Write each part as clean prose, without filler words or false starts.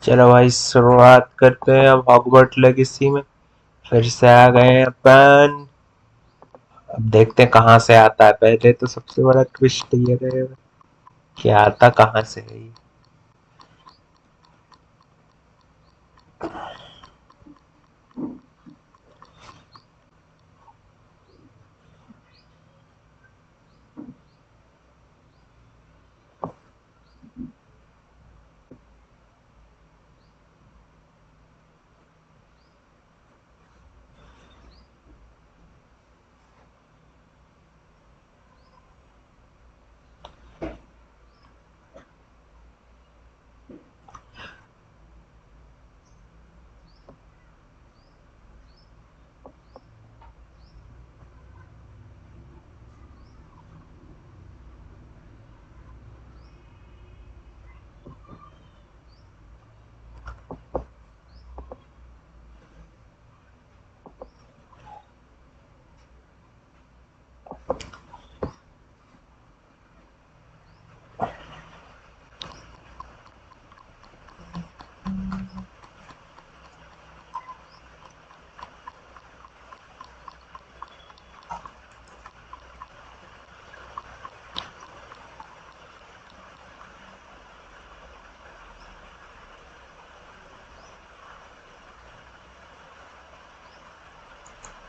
चलो भाई शुरुआत करते हैं अब हॉगवर्ट लेगेसी में। फिर से आ गए हैं अपन। अब देखते हैं कहाँ से आता है। पहले तो सबसे बड़ा ट्विस्ट ये रहेगा कि आता कहाँ से है ये।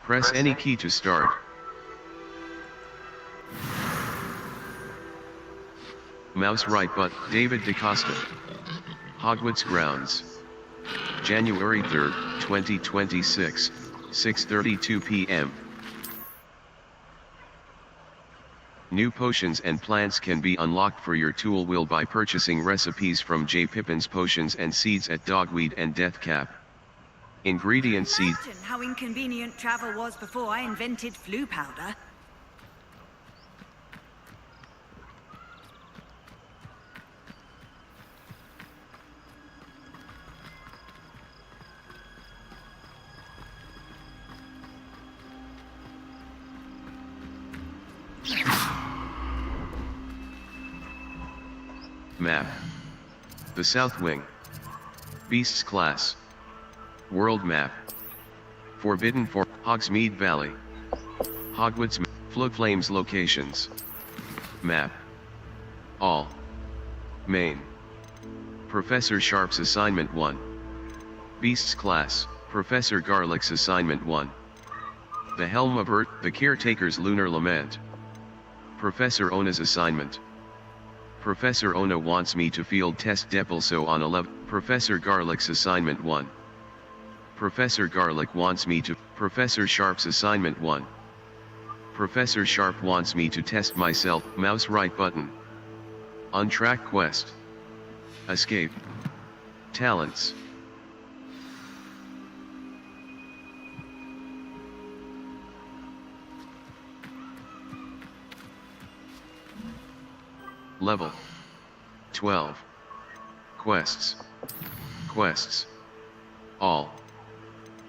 Press any key to start. Mouse right button. David DaCosta. Hogwarts Grounds. January 3rd, 2026, 6:32 p.m. New potions and plants can be unlocked for your tool wheel by purchasing recipes from J. Pippin's Potions and Seeds at Dogweed and Deathcap. Ingredient seed. Imagine how inconvenient travel was before I invented flu powder. Map. The South Wing. Beasts Class. World Map. Forbidden for Hogsmeade Valley. Hogwarts Floodflames Locations. Map. All. Main. Professor Sharp's Assignment 1. Beasts Class, Professor Garlick's Assignment 1. The Helm of Earth, the Caretaker's Lunar Lament. Professor Ona's Assignment. Professor Ona wants me to field test Depulso on 11. Professor Garlick's Assignment 1. Professor Garlick wants me to. Professor Sharp's Assignment 1. Professor Sharp wants me to test myself. Mouse right button. On-track quest. Escape. Talents. Level 12. Quests. Quests. All.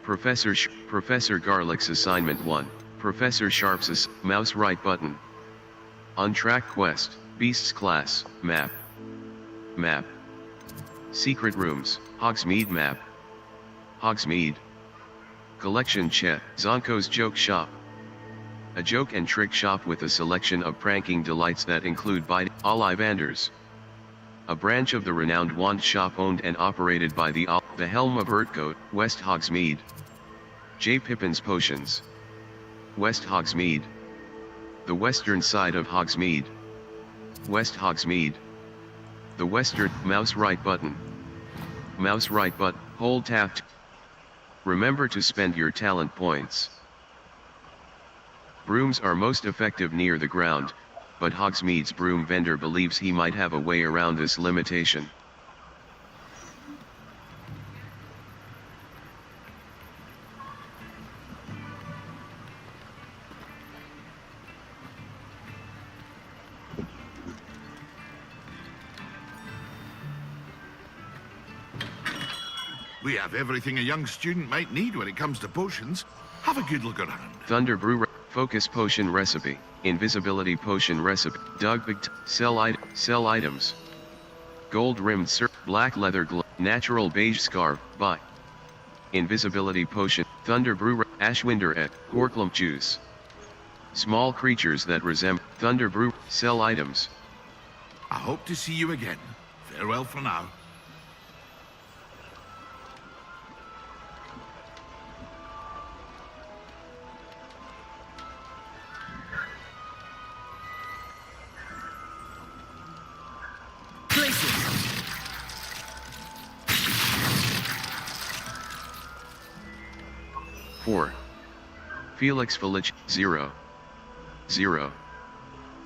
Professor Garlick's Assignment 1. Professor Sharp's mouse right button. On-track quest. Beasts Class. Map. Map. Secret Rooms. Hogsmeade Map. Hogsmeade. Collection Chet. Zonko's Joke Shop. A joke and trick shop with a selection of pranking delights that include Ollivanders. A branch of the renowned wand shop owned and operated by the Helm of Urtcote, West Hogsmeade. J. Pippin's Potions. West Hogsmeade. The western side of Hogsmeade. West Hogsmeade. The western, mouse right button. Mouse right button, hold tapped. Remember to spend your talent points. Brooms are most effective near the ground, but Hogsmeade's broom vendor believes he might have a way around this limitation. We have everything a young student might need when it comes to potions. Have a good look around. Thunder Brew Focus Potion Recipe, Invisibility Potion Recipe, sell items. Gold Rimmed Black leather glove. Natural beige scarf. Buy. Invisibility potion. Thunder brew. Ashwinder et. Horklump juice. Small creatures that resemble Thunder brew. Sell items. I hope to see you again. Farewell for now. Places. 4. Felix Felich. 0. 0.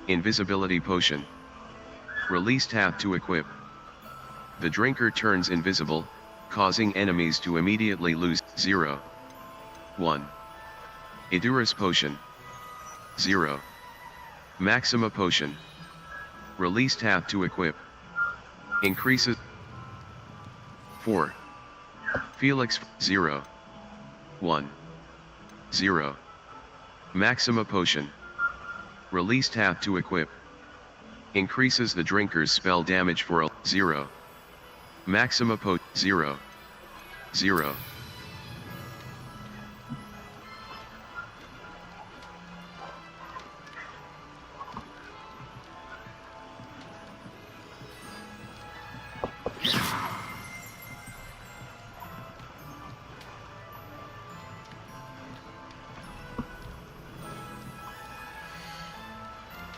Invisibility potion. Release tab to equip. The drinker turns invisible, causing enemies to immediately lose. 0. 1. Edurus potion. 0. Maxima potion. Release tab to equip. Increases. 4. Felix. 0. 1. 0. Maxima potion. Release tab to equip. Increases the drinker's spell damage for a 0. Maxima pot 0. 0.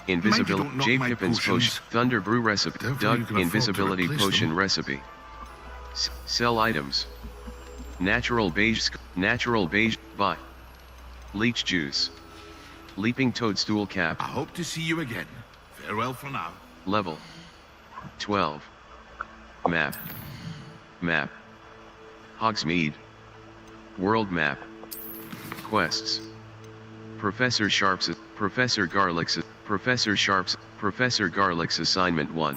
Invisibility. knock J. my Pippin's potions. potion. Thunder brew recipe. Therefore you Doug. can afford to Invisibility replace potion them. recipe. Sell items. Natural beige. Natural beige. Buy. Leech juice. Leaping toadstool cap. I hope to see you again. Farewell for now. Level 12. Map. Map. Hogsmeade. World map. Quests. Professor Sharp's. Professor Garlick's. Professor Sharp's. Professor Garlick's assignment 1.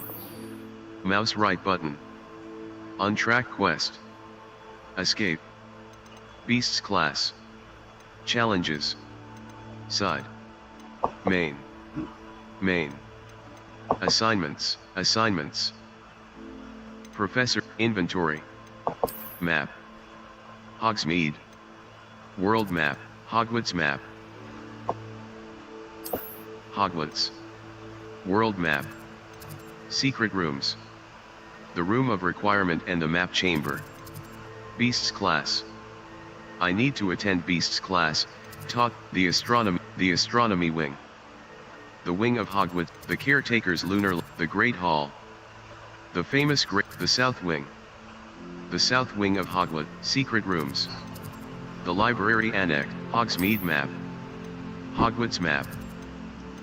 Mouse right button. Untrack quest. Escape. Beasts class. Challenges. Side. Main. Main. Assignments. Assignments. Professor. Inventory. Map. Hogsmeade. World map. Hogwarts map. Hogwarts. World map. Secret rooms. The room of requirement and the map chamber. Beasts class. I need to attend Beasts class. Taught the astronomy wing. The wing of Hogwarts, the caretaker's lunar, the Great Hall. The famous the South Wing. The South Wing of Hogwarts, secret rooms. The library annex, Hogsmeade map. Hogwarts map.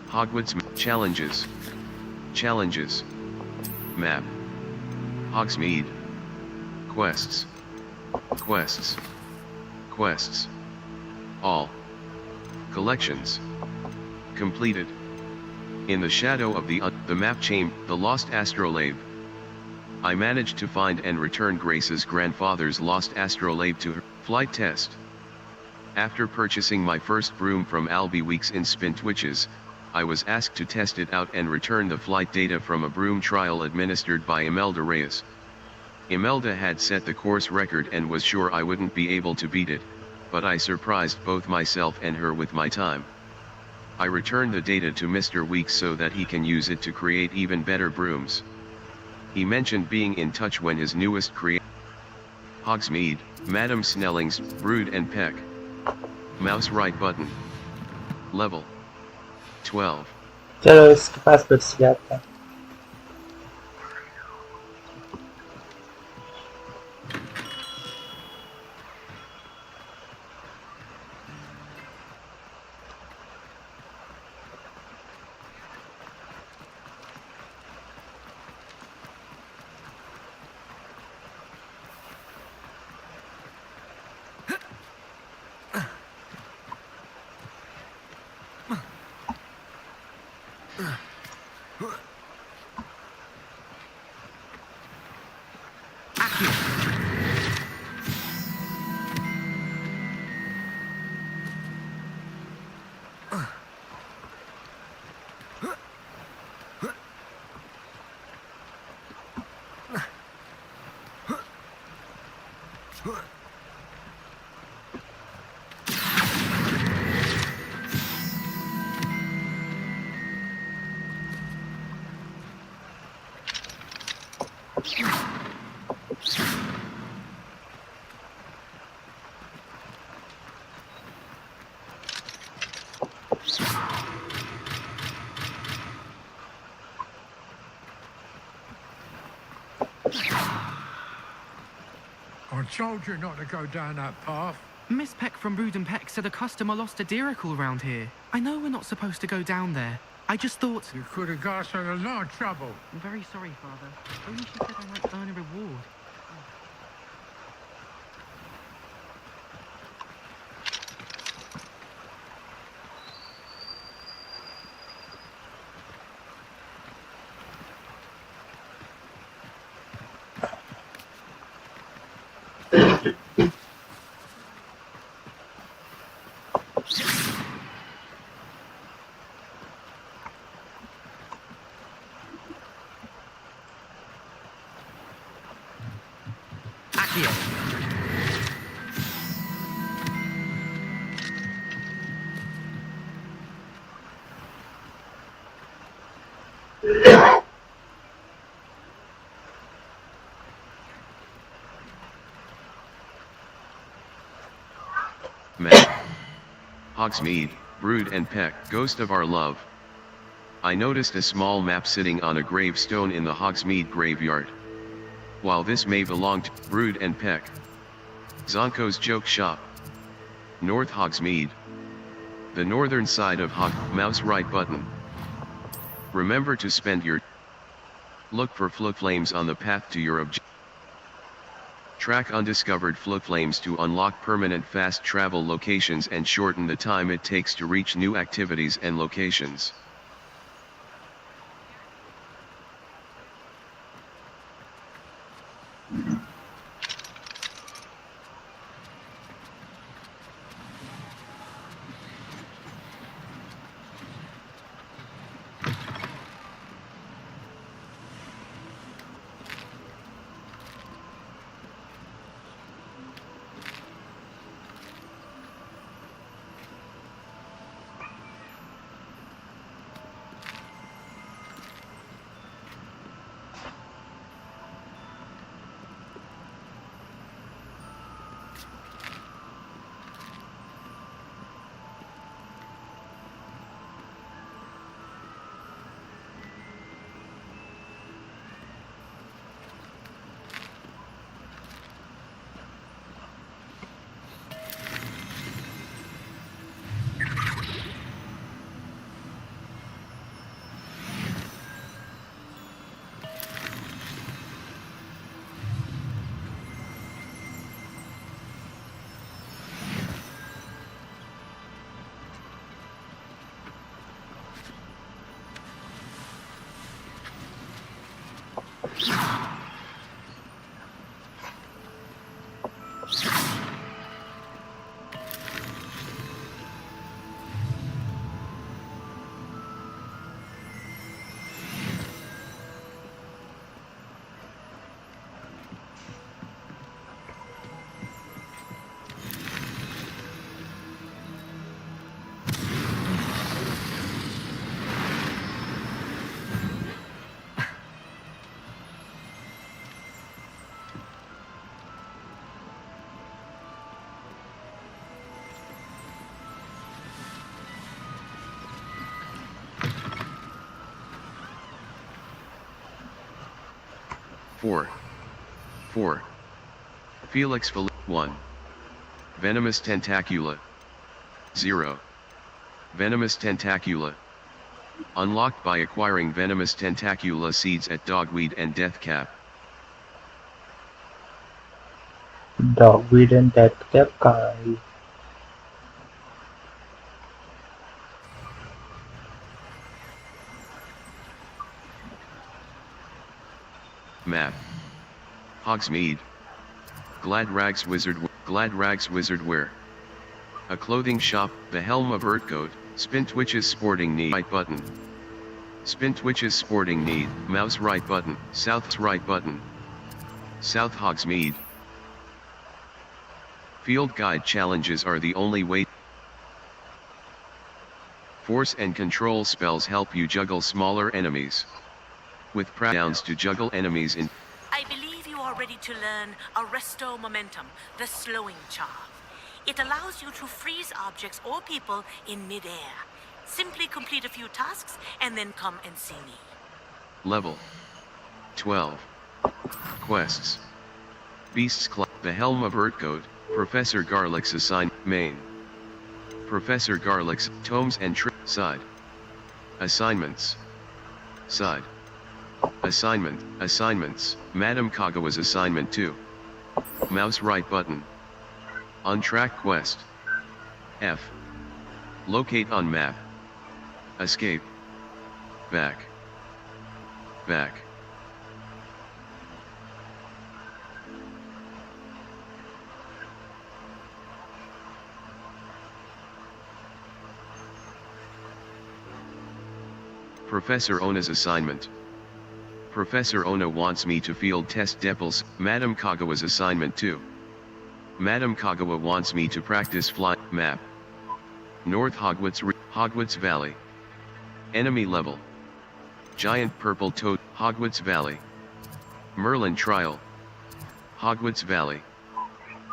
Hogwarts challenges. Challenges. Map. Hogsmeade. Quests. Quests. Quests. All. Collections. Completed. In the shadow of the map chamber, the lost astrolabe. I managed to find and return Grace's grandfather's lost astrolabe to her flight test. After purchasing my first broom from Albie Weeks in Spintwitches, I was asked to test it out and return the flight data from a broom trial administered by Imelda Reyes. Imelda had set the course record and was sure I wouldn't be able to beat it, but I surprised both myself and her with my time. I returned the data to Mr. Weeks so that he can use it to create even better brooms. He mentioned being in touch when his newest Hogsmeade, Madam Snelling's, Brood and Peck. Mouse right button. Level 12. चलो इसके पास फिर से जाते हैं. I told you not to go down that path. Miss Peck from Brood and Peck said a customer lost a deeracle around here. I know we're not supposed to go down there. I just thought... You could have got us in a lot of trouble. I'm very sorry, Father. Only she said I might earn a reward. Accio. Map. Hogsmeade, Brood and Peck, Ghost of Our Love. I noticed a small map sitting on a gravestone in the Hogsmeade graveyard. While this may belong to Brood and Peck. Zonko's Joke Shop. North Hogsmeade. The northern side of mouse right button. Remember to spend your... Look for Floodflames on the path to your objective. Track undiscovered Floodflames to unlock permanent fast travel locations and shorten the time it takes to reach new activities and locations. Four. Felix 1. Venomous Tentacula. 0. Venomous Tentacula. Unlocked by acquiring Venomous Tentacula seeds at Dogweed and Deathcap. Dogweed and Deathcap कहाँ है? Map. Hogsmeade. Glad Rags Wizardwear. A clothing shop, the Helm of Urtgoat, Spintwitch's Sporting Need right button. Spintwitch's Sporting Need, mouse right button, South's right button. South Hogsmeade. Field guide challenges are the only way. Force and control spells help you juggle smaller enemies. With downs to juggle enemies in. I believe you are ready to learn Arresto Momentum, the slowing charm. It allows you to freeze objects or people in midair. Simply complete a few tasks and then come and see me. Level 12. Quests. Beasts Club. The Helm of Urtkode, Professor Garlick's main. Professor Garlick's tomes and side. Assignments. Side. Assignments. Madame Kagawa's assignment 2. Mouse right button. On track quest. F. Locate on map. Escape. Back. Professor Ona's assignment. Professor Ona wants me to field test Deppel's, Madame Kagawa's assignment 2. Madame Kagawa wants me to practice fly. Map. North Hogwarts Valley. Enemy level. Giant purple toad, Hogwarts Valley. Merlin trial. Hogwarts Valley.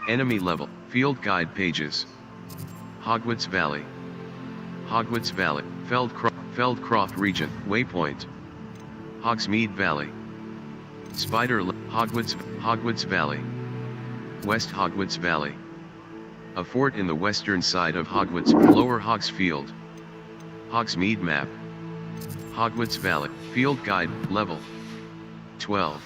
Enemy level, field guide pages. Hogwarts Valley. Feldcroft region, waypoint. Hogsmeade Valley. Hogwarts Valley. West Hogwarts Valley. A fort in the western side of Hogwarts, Lower Hogsfield. Hogsmeade map. Hogwarts Valley, field guide, level 12.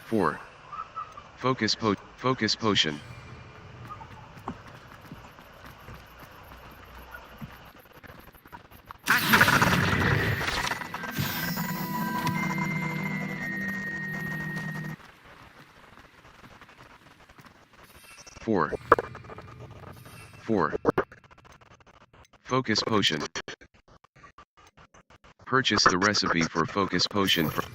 Four. Focus potion. Four. Focus potion. Purchase the recipe for focus potion from.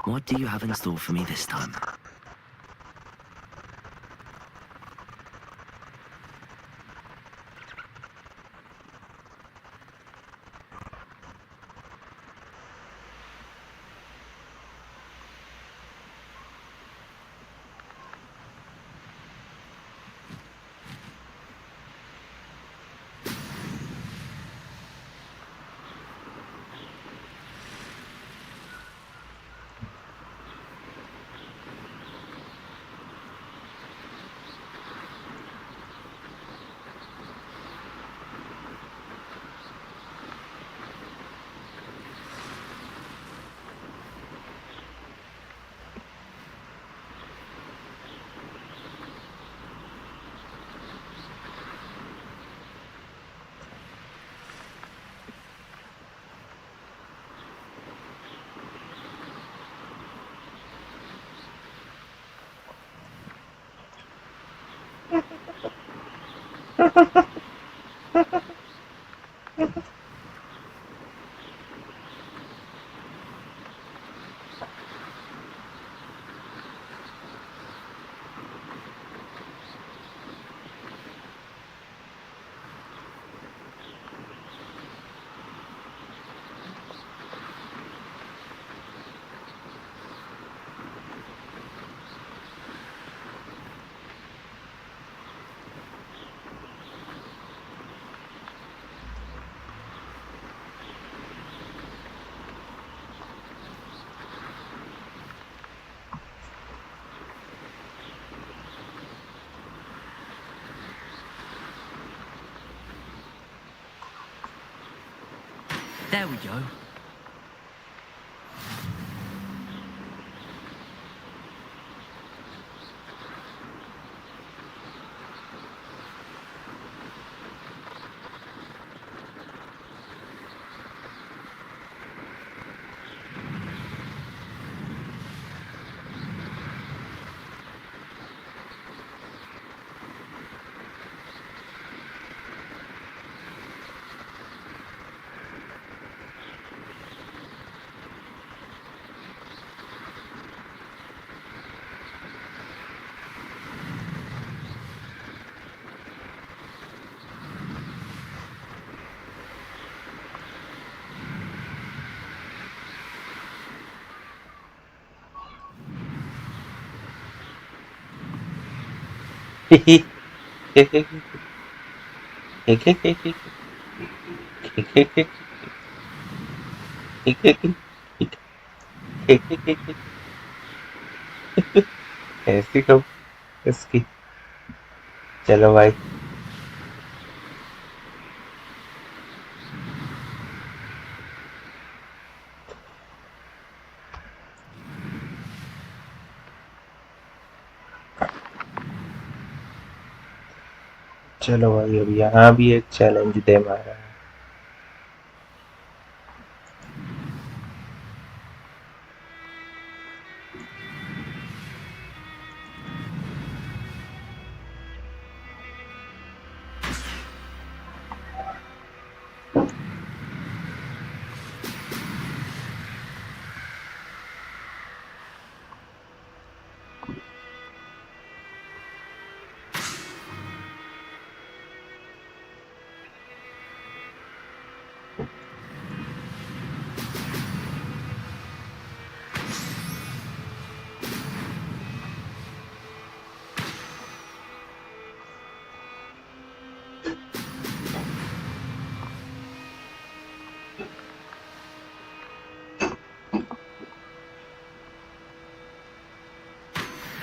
What do you have in store for me this time? There we go. ऐसी कब इसकी। चलो भाई, चलो भाई, अब यहाँ भी एक चैलेंज दे मारा।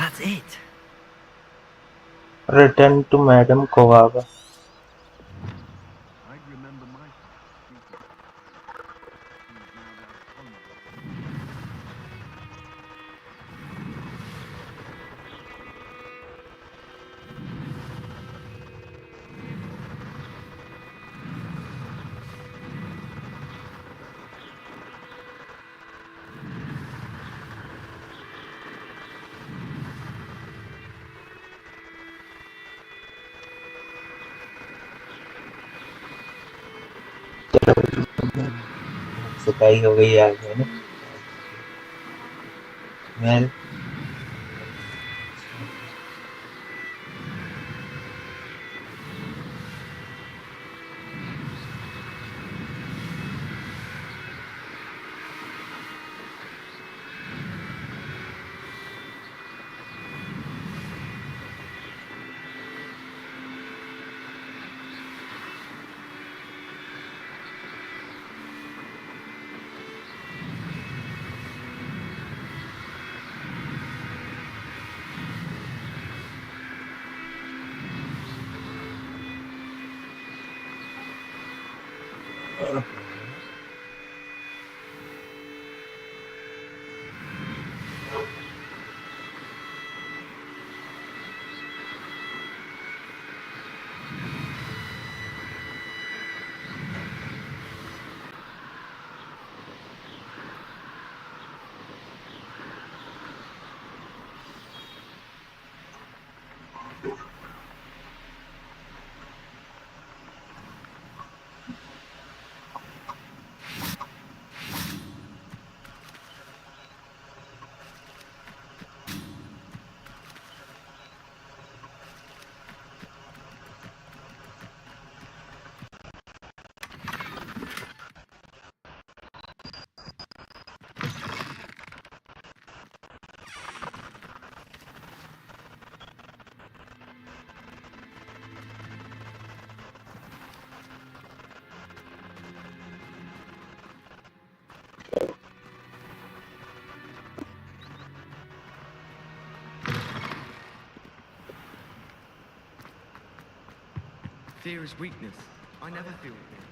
That's it. Return to madam कोवावा। I remember my teacher. He's now down Hogward. सफाई हो गई आगे ना। Well, Fear is weakness. I never feel fear.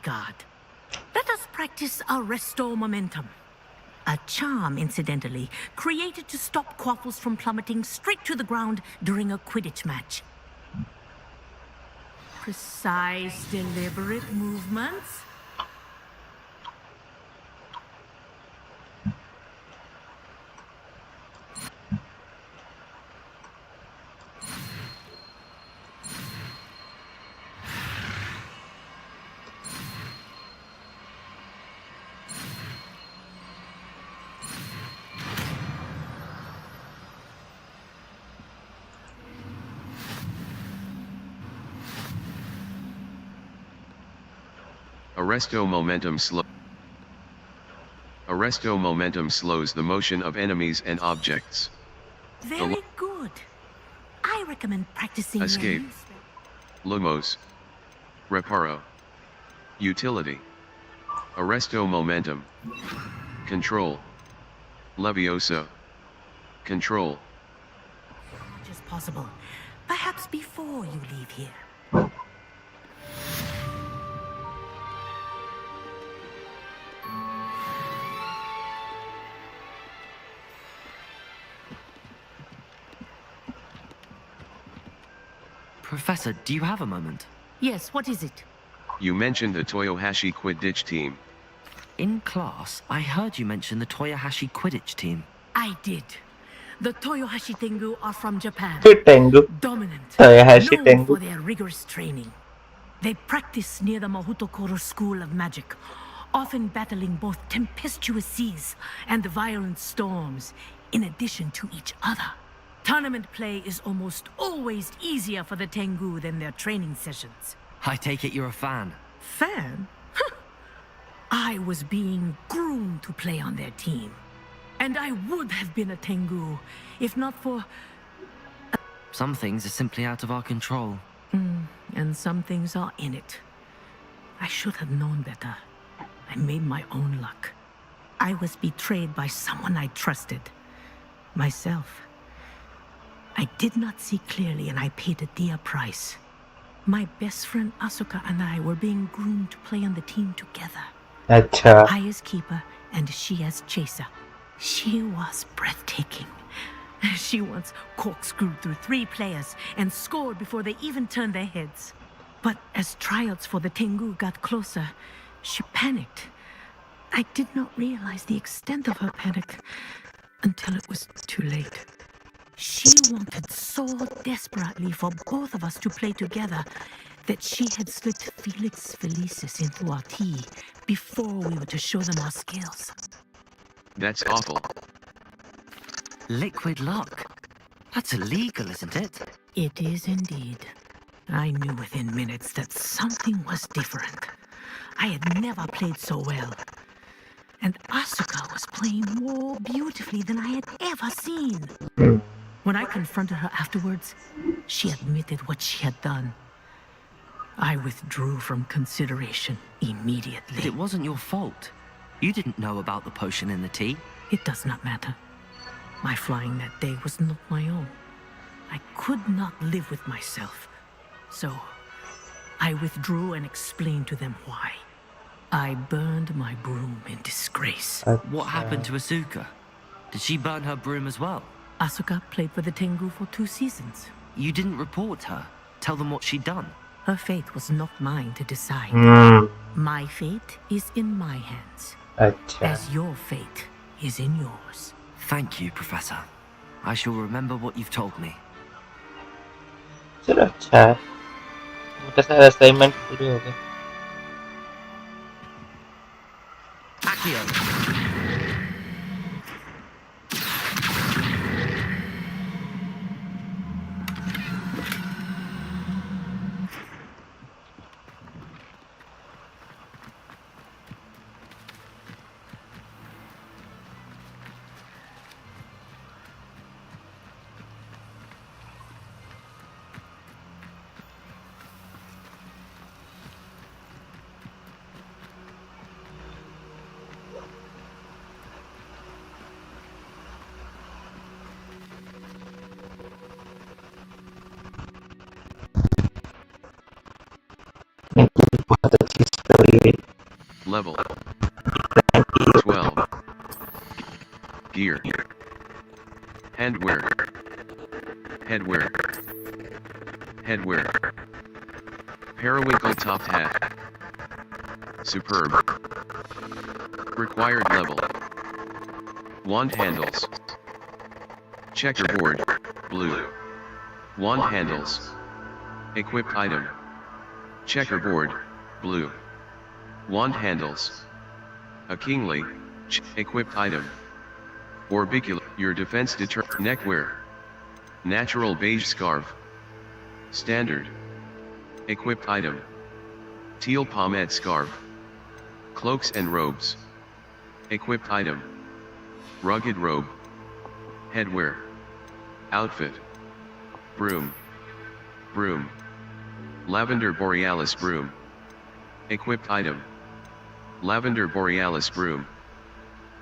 God. Let us practice Arresto Momentum. A charm, incidentally, created to stop quaffles from plummeting straight to the ground during a Quidditch match. Precise, deliberate movements. Arresto momentum slows the motion of enemies and objects. Very good. recommend practicing Escape. Lumos. Reparo. Utility. Arresto momentum. Control. Levioso. Control. as much as possible. Perhaps before you leave here. Professor, do you have a moment? Yes, what is it? You mentioned the Toyohashi Quidditch team. In class, I heard you mention the Toyohashi Quidditch team. I did. The Toyohashi Tengu are from Japan. Tengu. Dominant. Toyohashi known Tengu. for their rigorous training. They practice near the Mahutokoro School of Magic, often battling both tempestuous seas and violent storms, in addition to each other. Tournament play is almost always easier for the Tengu than their training sessions. I take it you're a fan. Fan? Huh. I was being groomed to play on their team. And I would have been a Tengu, if not for... Some things are simply out of our control. And some things are in it. I should have known better. I made my own luck. I was betrayed by someone I trusted. Myself. I did not see clearly and I paid a dear price. My best friend Asuka and I were being groomed to play on the team together. अच्छा. I as keeper and she as chaser. She was breathtaking. She once corkscrewed through 3 players and scored before they even turned their heads. But as tryouts for the Tengu got closer, she panicked. I did not realize the extent of her panic until it was too late. She wanted so desperately for both of us to play together that she had slipped Felix Felicis into our tea before we were to show them our skills. That's awful. Liquid luck. That's illegal, isn't it? It is indeed. I knew within minutes that something was different. I had never played so well. And Asuka was playing more beautifully than I had ever seen. When I confronted her afterwards, she admitted what she had done. I withdrew from consideration immediately. But it wasn't your fault. You didn't know about the potion in the tea. It does not matter. My flying that day was not my own. I could not live with myself. So, I withdrew and explained to them why. I burned my broom in disgrace. What happened to Asuka? Did she burn her broom as well? Asuka played for the Tengu for 2 seasons. You didn't report her. Tell them what she'd done. Her fate was not mine to decide. My fate is in my hands, अच्छा. as your fate is in yours. Thank you, Professor. I shall remember what you've told me. चलो अच्छा है. उनका सारा assignment पूरे हो गए. Accio! बहुत अच्छी स्टोरी है. Level 12. Gear. Handwear. Headwear. Headwear. Periwinkle topped hat. Superb. Required level. Wand handles. Checkerboard. Blue. Wand handles. Equipped item. Checkerboard. Blue. Wand handles. A kingly. Equipped item. Orbicular. Your defense deter. Neckwear. Natural beige scarf. Standard. Equipped item. Teal pomade scarf. Cloaks and robes. Equipped item. Rugged robe. Headwear. Outfit. Broom. Broom. Lavender Borealis broom. Equipped item. Lavender Borealis broom.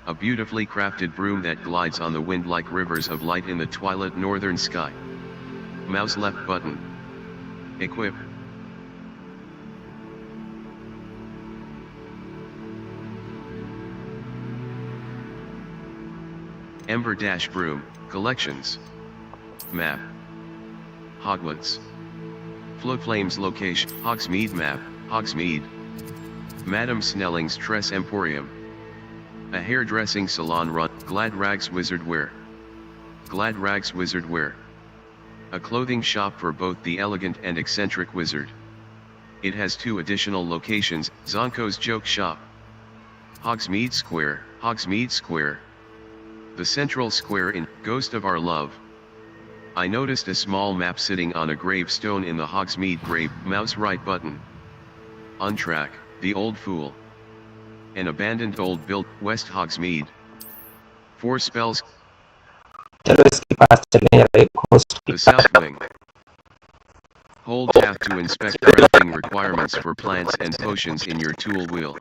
A beautifully crafted broom that glides on the wind like rivers of light in the twilight northern sky. Mouse left button. Equip. Ember Dash broom, collections. Map. Hogwarts. Flow Flames location, Hogsmeade map, Hogsmeade. Madame Snelling's Tress Emporium. A hairdressing salon run, Glad Rags Wizard Wear. Glad Rags Wizard Wear. A clothing shop for both the elegant and eccentric wizard. It has 2 additional locations, Zonko's Joke Shop. Hogsmeade Square, Hogsmeade Square. The central square in Ghost of Our Love. I noticed a small map sitting on a gravestone in the Hogsmeade grave, mouse right button. Untrack, the old fool. An abandoned old build, West Hogsmeade. 4 spells. चलो इसके पास चलें या एक host की The South Wing. Hold tab to inspect crafting requirements for plants and potions in your tool wheel.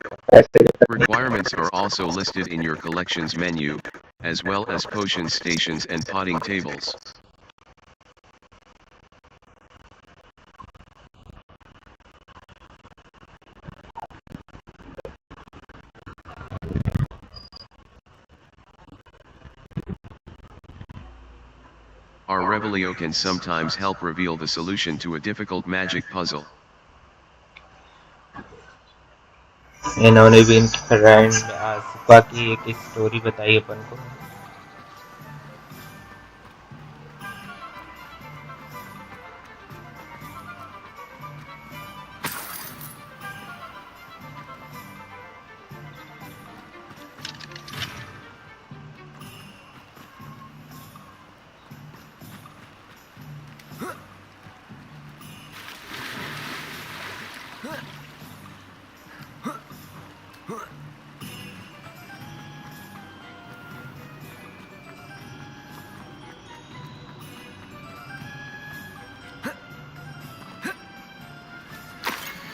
Requirements are also listed in your collections menu, as well as potion stations and potting tables. Our Revelio can sometimes help reveal the solution to a difficult magic puzzle. इन्होंने भी इनकी friend Asifa की एक story बताई अपन को.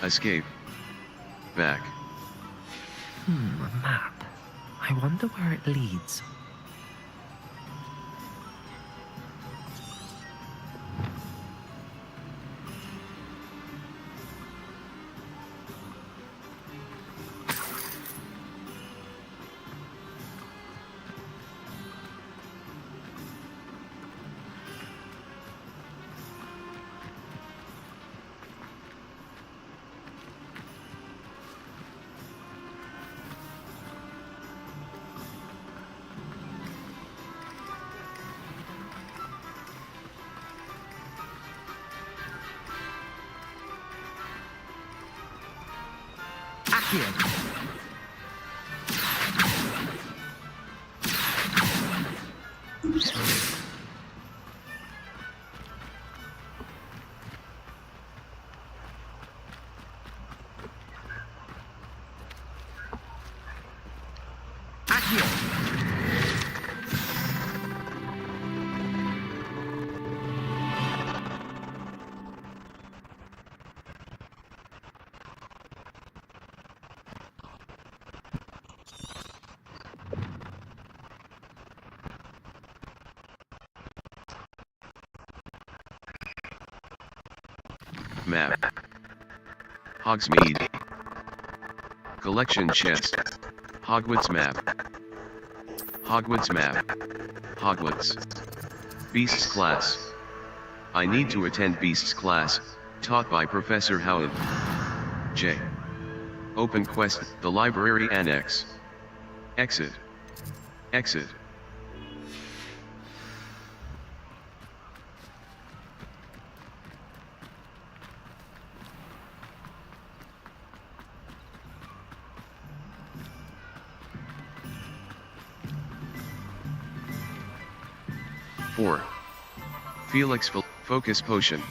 Escape. Back. A map. I wonder where it leads. Map. Hogsmeade. Collection chest. Hogwarts map. Hogwarts map. Hogwarts. Beasts class. I need to attend Beasts class, taught by Professor Howard. J. Open quest, the library annex. Exit. Exit. Felix Focus Potion.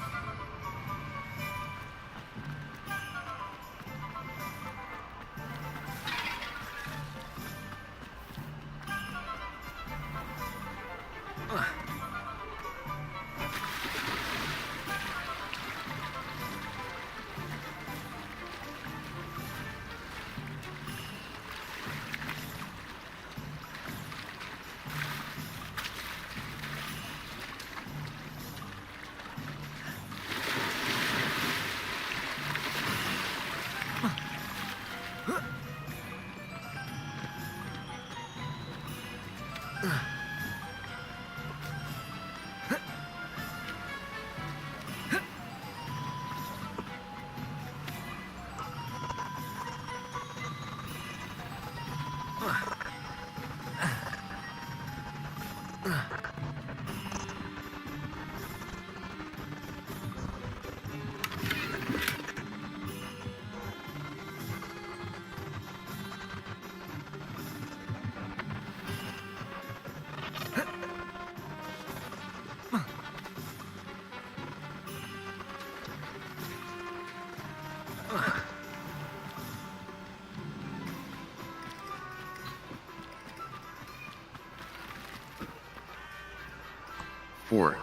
4.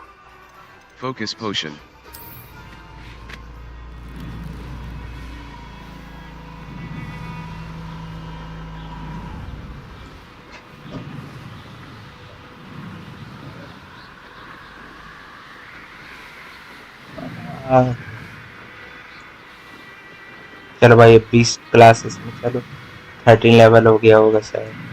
Focus potion. चलो भाई ये 20 classes में चलो 13 level हो गया होगा शायद.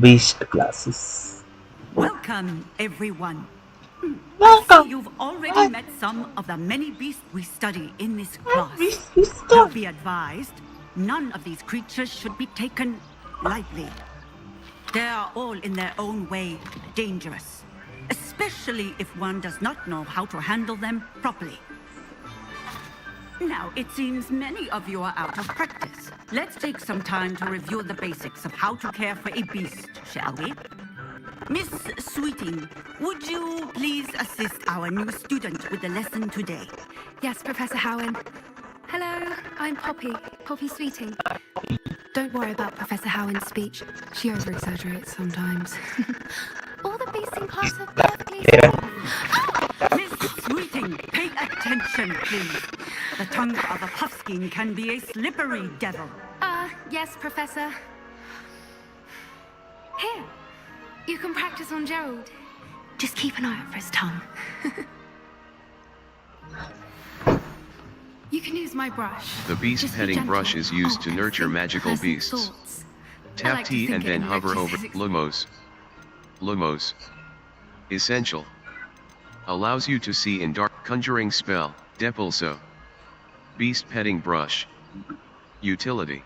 Beast classes. Welcome, everyone. I see you've already met some of the many beasts we study in this class. Now be advised, none of these creatures should be taken lightly. They are all in their own way dangerous, especially if one does not know how to handle them properly. Now, it seems many of you are out of practice. Let's take some time to review the basics of how to care for a beast, shall we? Miss Sweeting, would you please assist our new student with the lesson today? Yes, Professor Howen. Hello, I'm Poppy, Poppy Sweeting. Don't worry about Professor Howen's speech. She over-exaggerates sometimes. All the beasts in class are perfectly safe. Miss Sweeting, pay attention, please. The tongue of a puffskein can be a slippery devil. Yes, Professor. Here, you can practice on Gerald. Just keep an eye out for his tongue. You can use my brush. The beast Just be petting gentle. brush is used to and nurture think magical pleasant beasts. thoughts. I Tap like to T think and it then hover enriches over his Lumos. Lumos. Essential. Allows you to see in dark. Conjuring spell, Depulso. Beast petting brush. Utility.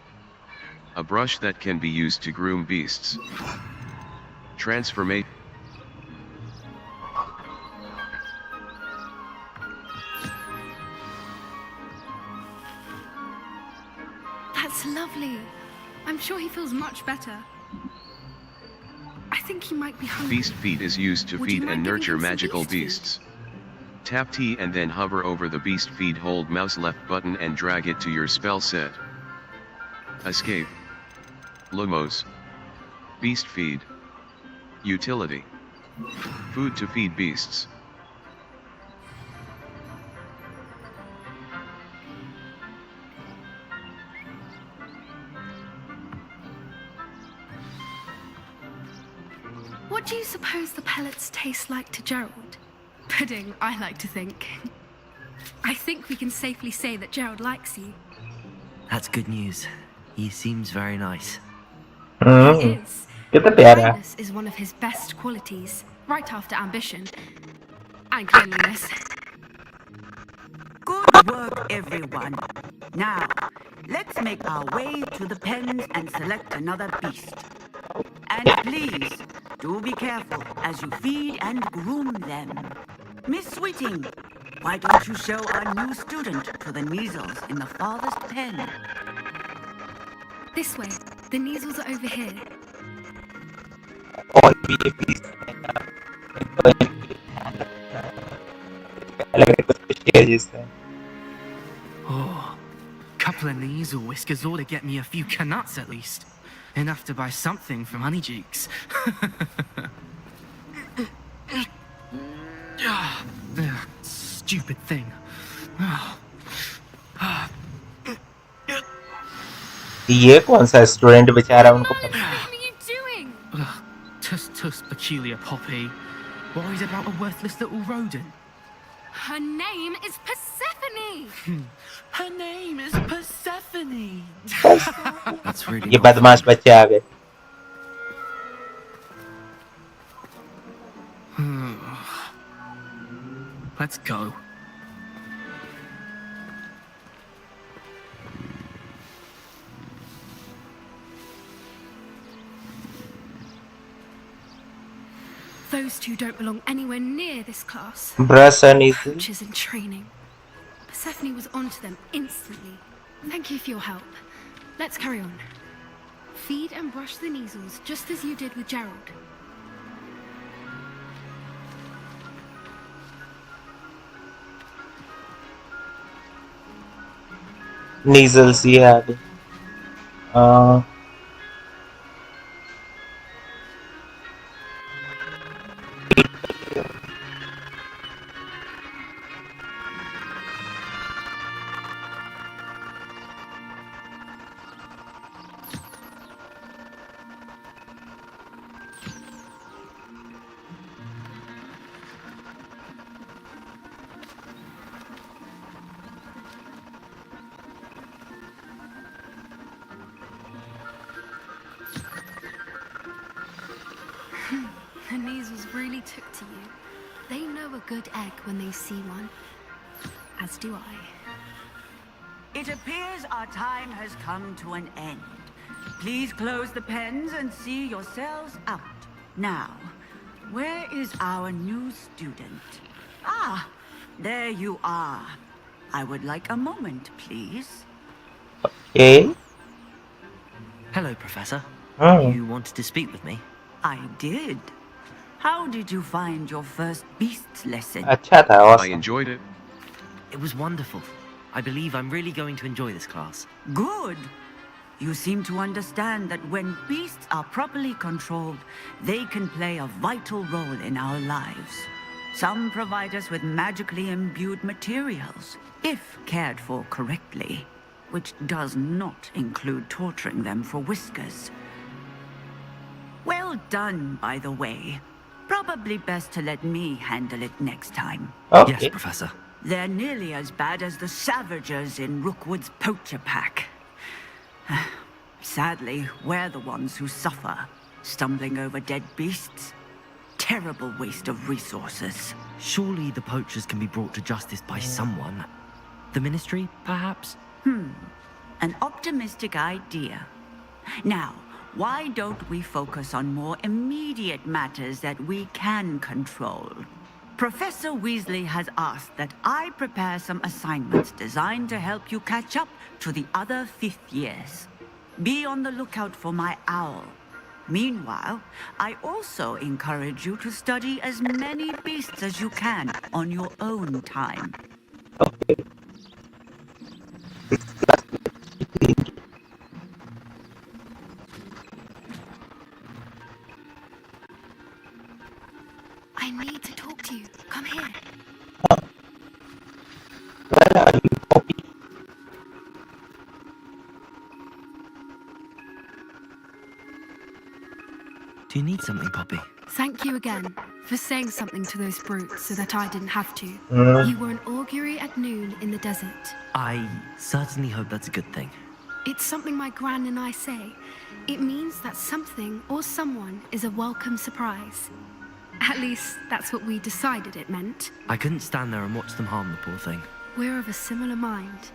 A brush that can be used to groom beasts. Transformate. That's lovely. I'm sure he feels much better. I think he might be hungry. Beast feed is used to Would you feed mind and giving nurture him some magical beast food? beasts. Tap T and then hover over the beast feed, hold mouse left button and drag it to your spell set. Escape. Lumos. Beast feed. Utility. Food to feed beasts. What do you suppose the pellets taste like to Gerald? Pudding, I like to think. I think we can safely say that Gerald likes you. That's good news. He seems very nice. He is. कितना प्यारा है. Kindness is one of his best qualities, right after ambition. And cleanliness. Good work, everyone. Now, let's make our way to the pens and select another beast. And please, do be careful as you feed and groom them. Miss Sweeting, why don't you show our new student to the measles in the farthest pen? This way. The measles are over here. और भी ये beast है ना. लग रहा है कुछ पिछले जैसे. Oh, couple of Neasel whiskers ought to get me a few canuts at least. Enough to buy something from Honeyjeeks. Stupid thing. ये कौन सा स्टूडेंट बेचारा उनको पता. What are you doing? Tuss, peculiar Poppy. Worried about a worthless little rodent. Her name is Persephone. Her name is Persephone. That's really ये not बदमाश बच्चे आ गए. Let's go. Those two don't belong anywhere near this class. Brush and easel. Poachers in training. Persephone was onto them instantly. Thank you for your help. Let's carry on. Feed and brush the measles just as you did with Gerald. Neasels he had. The measles really took to you. They know a good egg when they see one. As do I. It appears our time has come to an end. Please close the pens and see yourselves out. Now, where is our new student? Ah, there you are. I would like a moment, please. Okay. Hello, Professor. Oh. You wanted to speak with me? I did. How did you find your first beasts lesson? अच्छा था, I awesome. enjoyed it. It was wonderful. I believe I'm really going to enjoy this class. Good. You seem to understand that when beasts are properly controlled, they can play a vital role in our lives. Some provide us with magically imbued materials, if cared for correctly, which does not include torturing them for whiskers. Well done, by the way. Probably best to let me handle it next time. Okay. Yes, Professor. They're nearly as bad as the Savagers in Rookwood's poacher pack. Sadly, we're the ones who suffer, stumbling over dead beasts. Terrible waste of resources. Surely the poachers can be brought to justice by someone. The Ministry, perhaps? An optimistic idea. Now, why don't we focus on more immediate matters that we can control? Professor Weasley has asked that I prepare some assignments designed to help you catch up to the other fifth years. Be on the lookout for my owl. Meanwhile, I also encourage you to study as many beasts as you can on your own time. I need to talk to you. Come here. Do you need something, Poppy? Thank you again for saying something to those brutes so that I didn't have to. You were an augury at noon in the desert. I certainly hope that's a good thing. It's something my gran and I say. It means that something or someone is a welcome surprise. At least, that's what we decided it meant. I couldn't stand there and watch them harm the poor thing. We're of a similar mind.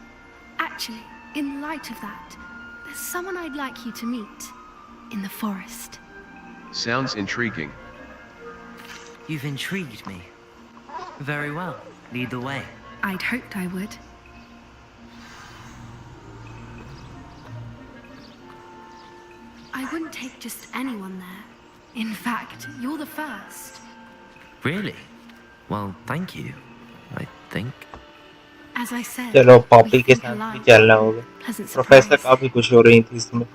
Actually, in light of that, there's someone I'd like you to meet. In the forest. Sounds intriguing. You've intrigued me. Very well. Lead the way. I'd hoped I would. I wouldn't take just anyone there. In fact, you're the first. Really? Well, thank you. I think. As I said, चलो we Poppy के think साथ भी alike. चलना होगा. Pleasant professor surprise. काफी खुश हो रही थी इसमें.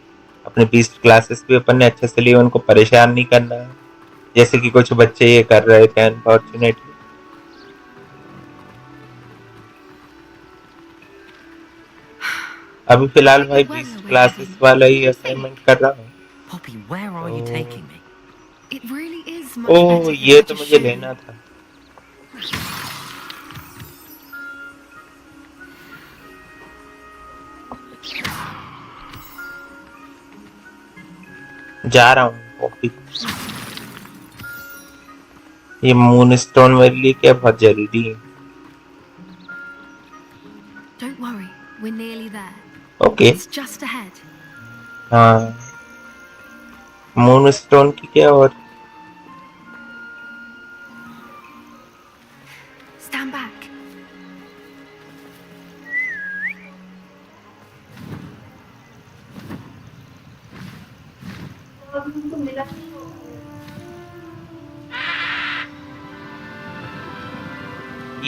अपने बीस्ट क्लासेस भी अपन ने अच्छे से लिए, उनको परेशान नहीं करना है जैसे कि कुछ बच्चे ये कर रहे थे अनफॉर्चुनेटली. अभी फिलहाल भाई बीस्ट क्लासेस वाला ही असाइनमेंट कर रहा हूँ. Poppy, where are you taking me? It really is much oh better ये than तो just मुझे showing. लेना था. जा रहा हूँ पॉपी. ये मूनस्टोन मेरे लिए क्या बहुत जरूरी है. Don't worry, we're nearly there. Okay. It's just ahead. हाँ मूनस्टोन की क्या और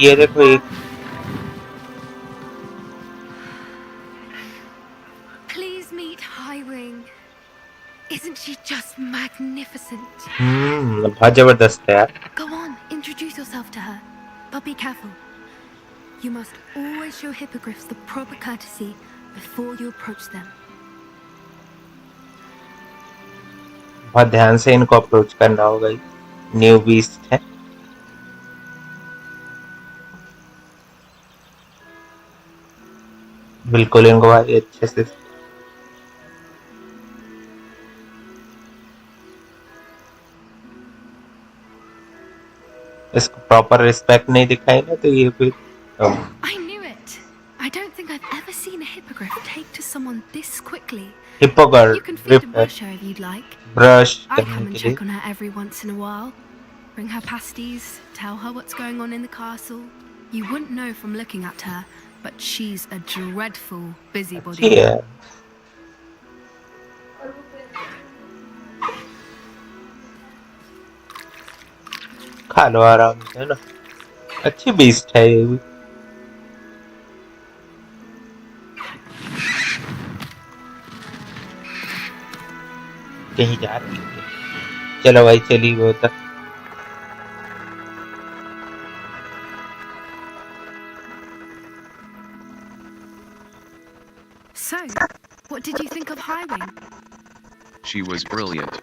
ये देखो एक Please meet Highwing. Isn't she just magnificent? बहुत जबरदस्त है यार. Go on, introduce yourself to her. But be careful. You must always show hippogriffs the proper courtesy before you approach them. बहुत ध्यान से इनको अप्रोच करना होगा. न्यू बीस्ट है. बिल्कुल इनको भाई अच्छे से इसको प्रॉपर रिस्पेक्ट नहीं दिखाई ना तो ये फिर I knew it. I don't think I've ever seen a hippogriff take to someone this quickly. हिप्पोग्रिफ You can feed and brush her if you'd like. Brush I come करने and के लिए. check on her every once in a while. Bring her pasties, tell her what's going on in the castle. You wouldn't know from looking at her, but she's a dreadful busybody. Yeah. खा लो आराम से है ना. अच्छी beast है ये भी. कहीं जा रही है. चलो भाई चलिए वो तक. So, what did you think of Highwing? She was brilliant.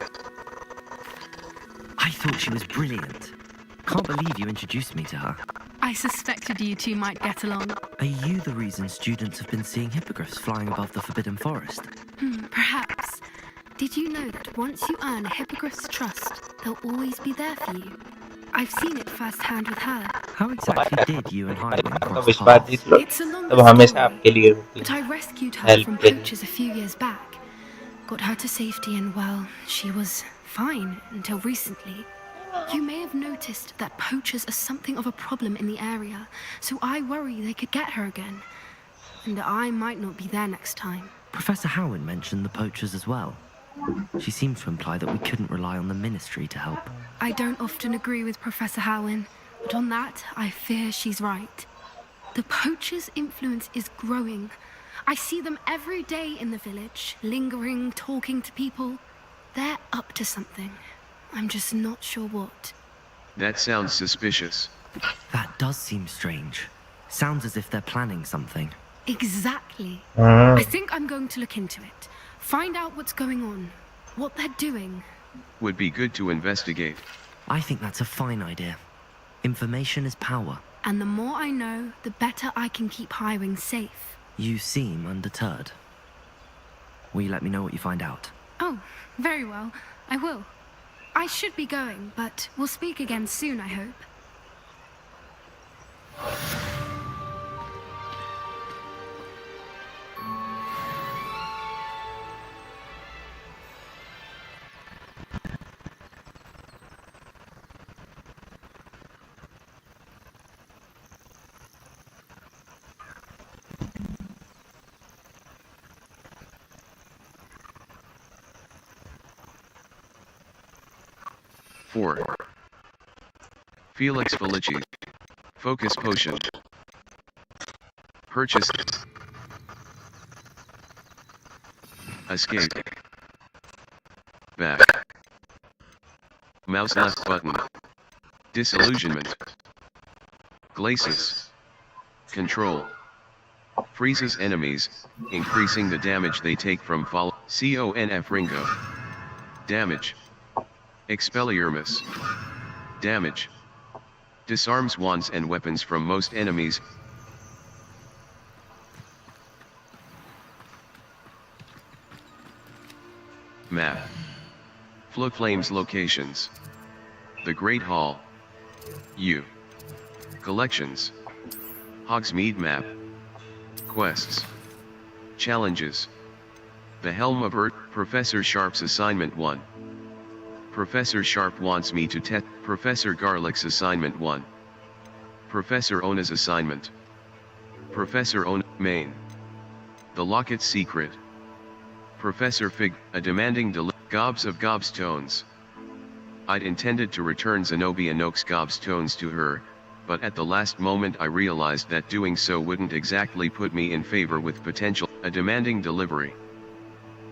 I thought she was brilliant. Can't believe you introduced me to her. I suspected you two might get along. Are you the reason students have been seeing hippogriffs flying above the Forbidden Forest? Perhaps. Did you know that once you earn a hippogriff's trust, they'll always be there for you? I've seen it firsthand with her. How exactly did you and Highwing cross विश्वास paths? Jeet low. It's a long तब हमेशा story, आपके लिए होती but है. I rescued her Help from के लिए. poachers a few years back. Got her to safety and, well, she was fine until recently. You may have noticed that poachers are something of a problem in the area, so I worry they could get her again. And I might not be there next time. Professor Howin mentioned the poachers as well. She seemed to imply that we couldn't rely on the ministry to help. I don't often agree with Professor Howin, but on that, I fear she's right. The poachers' influence is growing. I see them every day in the village, lingering, talking to people. They're up to something. I'm just not sure what. That sounds suspicious. That does seem strange. Sounds as if they're planning something. Exactly. I think I'm going to look into it. Find out what's going on. What they're doing. Would be good to investigate. I think that's a fine idea. Information is power. And the more I know, the better I can keep Highwing safe. You seem undeterred. Will you let me know what you find out? Oh, very well. I will. I should be going, but we'll speak again soon, I hope. Four. Felix Felici. Focus potion. Purchase. Escape. Back. Mouse left button. Disillusionment. Glacis. Control. Freezes enemies, increasing the damage they take from follow. CONF Ringo. Damage. Expelliarmus. Damage. Disarms wands and weapons from most enemies. Map. Flames locations. The Great Hall. U. Collections. Hogsmeade map. Quests. Challenges. The Helm of Earth. Professor Sharp's assignment 1. Professor Sharp wants me to test. Professor Garlick's assignment 1. Professor Ona's assignment. Professor Ona, main. The Locket's secret. Professor Fig, a demanding Gobs of gobstones. I'd intended to return Zenobia Noak's gobstones to her, but at the last moment I realized that doing so wouldn't exactly put me in favor with a demanding delivery.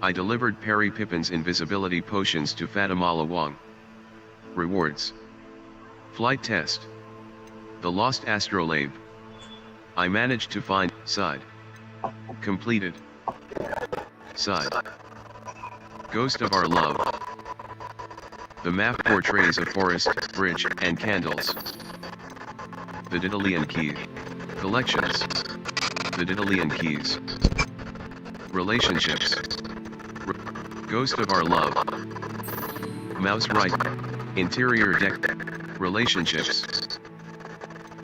I delivered Perry Pippin's invisibility potions to Fatimala Wong. Rewards. Flight test. The lost astrolabe. I managed to find side. Completed. Side. Ghost of Our Love. The map portrays a forest, bridge, and candles. The Didalian Key. Collections. The Didalian Keys. Relationships. Ghost of Our Love. Mouse right. Interior deck. Relationships.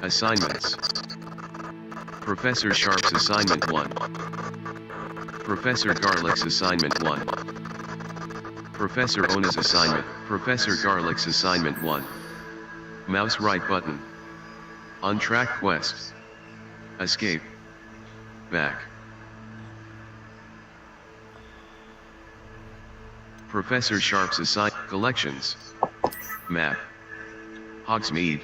Assignments. Professor Sharp's Assignment 1. Professor Garlick's Assignment 1. Professor Ona's Assignment. Professor Garlick's Assignment 1. Mouse right button. On track quest. Escape. Back. Professor Sharp's collections. Map. Hogsmeade.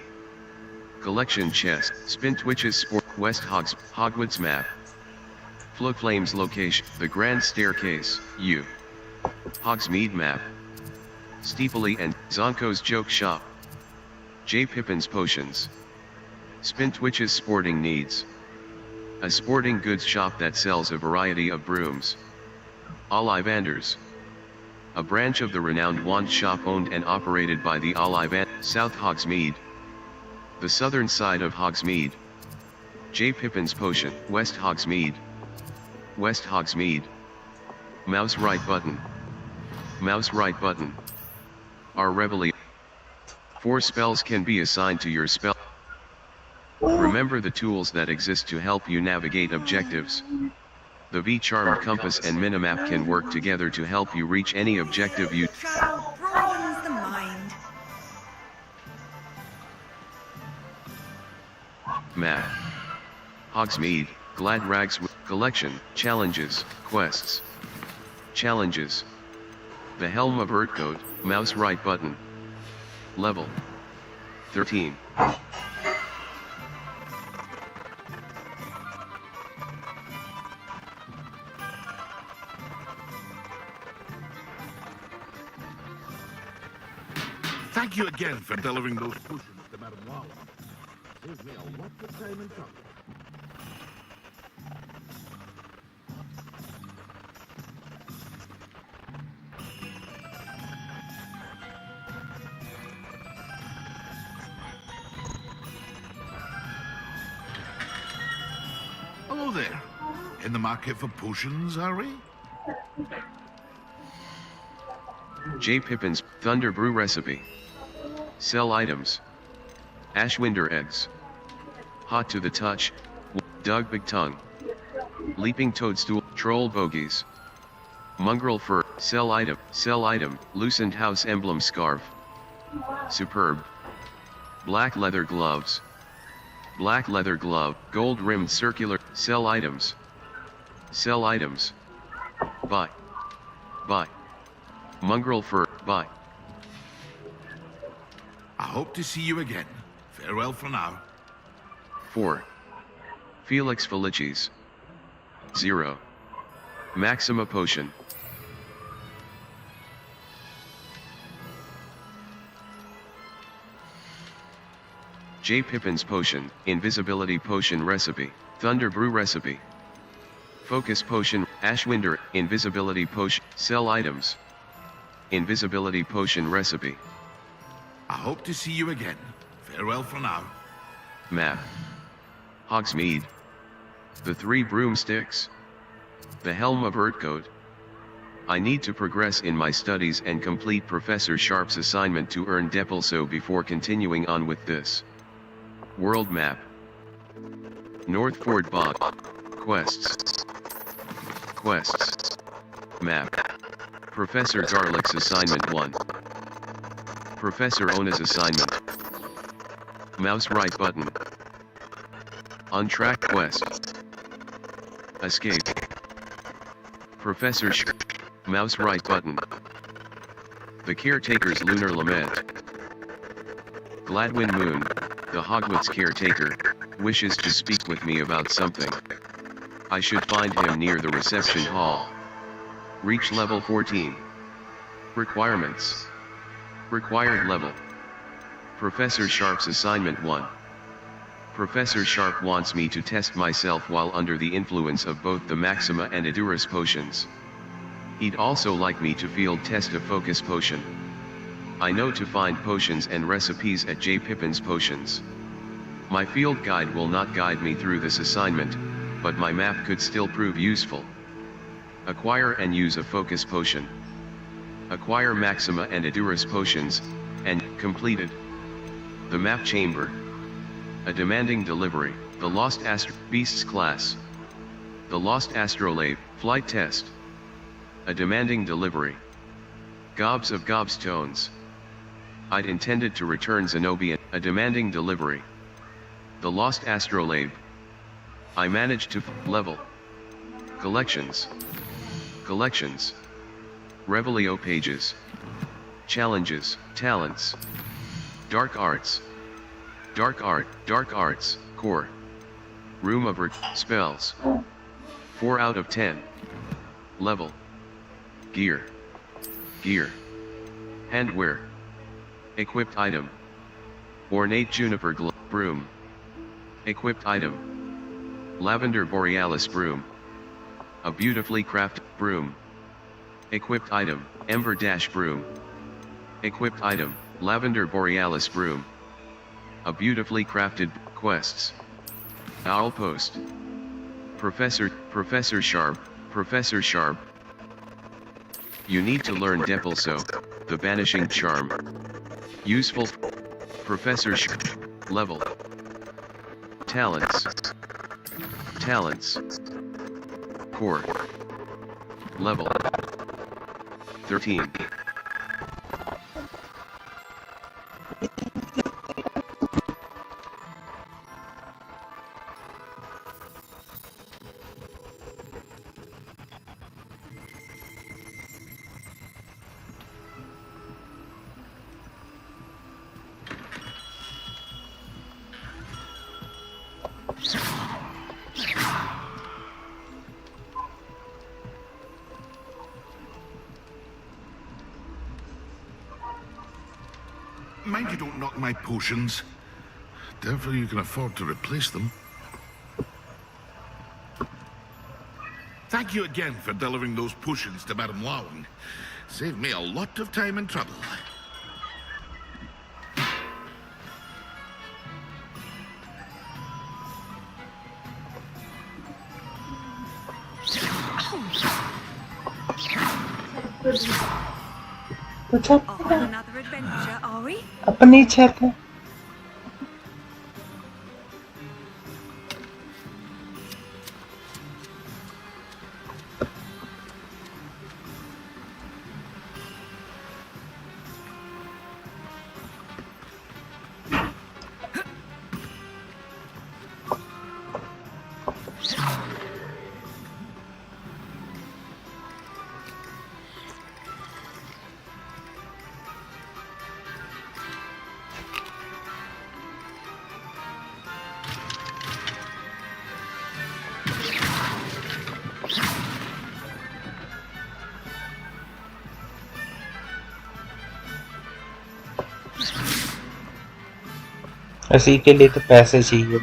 Collection chest. Spintwitch's Sport. West Hogwarts map. Flowflame's location. The Grand Staircase. U. Hogsmeade map. Steepley and Zonko's Joke Shop. J. Pippin's Potions. Spintwitch's Sporting Needs. A sporting goods shop that sells a variety of brooms. Ollivanders. A branch of the renowned wand shop owned and operated by the South Hogsmeade. The southern side of Hogsmeade. J. Pippin's Potion. West Hogsmeade. West Hogsmeade. Mouse right button. Mouse right button. Our Reveille. 4 spells can be assigned to your spell. Remember the tools that exist to help you navigate objectives. The V-Charm Compass and Minimap can work together to help you reach any objective you... Travel broadens the mind. Map. Hogsmeade, Glad Rags Collection, Challenges, Quests. Challenges. The Helm of Urtkot, mouse right button. Level 13. Thank you again for delivering those potions to Madame Wall. Saves me a lot of time and trouble. Hello there. In the market for potions, are we? J. Pippin's Thunder Brew Recipe. Sell items. Ashwinder eggs. Hot to the touch. Doug Big Tongue. Leaping toadstool. Troll bogies. Mongrel fur. Sell item. Sell item. Loosened house emblem scarf. Superb. Black leather gloves. Black leather glove. Gold rimmed circular. Sell items. Sell items. Buy. Buy. Mongrel fur. Buy. I hope to see you again. Farewell for now. 4. Felix Felicis. 0. Maxima Potion. J. Pippin's Potion, Invisibility Potion Recipe, Thunder Brew Recipe. Focus Potion, Ashwinder, Invisibility Potion, Sell Items. Invisibility Potion Recipe. I hope to see you again. Farewell for now. Map. Hogsmeade. The 3 broomsticks. The Helm of Urtkot. I need to progress in my studies and complete Professor Sharp's assignment to earn Depulso before continuing on with this. World Map. Northford Bog. Quests. Quests. Map. Professor Garlick's Assignment 1. Professor Ona's Assignment. Mouse right button. On track quest. Escape. Professor Mouse right button. The Caretaker's Lunar Lament. Gladwin Moon, the Hogwarts caretaker, wishes to speak with me about something. I should find him near the reception hall. Reach level 14. Requirements. Required level. Professor Sharp's assignment 1. Professor Sharp wants me to test myself while under the influence of both the Maxima and Edurus potions. He'd also like me to field test a focus potion. I know to find potions and recipes at J. Pippin's Potions. My field guide will not guide me through this assignment, but my map could still prove useful. Acquire and use a focus potion. Acquire Maxima and Edurus potions, and completed. The map chamber. A demanding delivery. The Lost Beasts class. The Lost Astrolabe, flight test. A demanding delivery. Gobs of Gobstones. I'd intended to return Zenobia, a demanding delivery. The Lost Astrolabe. I managed to level. Collections. Collections. Revelio pages. Challenges, talents. Dark arts. Dark arts, core. Room of spells. 4 out of 10. Level. Gear. Gear. Handwear. Equipped item. Ornate juniper broom. Equipped item. Lavender borealis broom. A beautifully crafted broom. Equipped item. Ember dash broom. Equipped item. Lavender borealis broom. A beautifully crafted quests. Owl post. Professor Sharp. You need to learn Depulso, the banishing charm. Useful. Professor level. Talents. Core. Level. 13. Mind you don't knock my potions. Therefore you can afford to replace them. Thank you again for delivering those potions to Madame Lawing. Saved me a lot of time and trouble. Off on another adventure, are we? अपनी छत है. इसी के लिए तो पैसे चाहिए.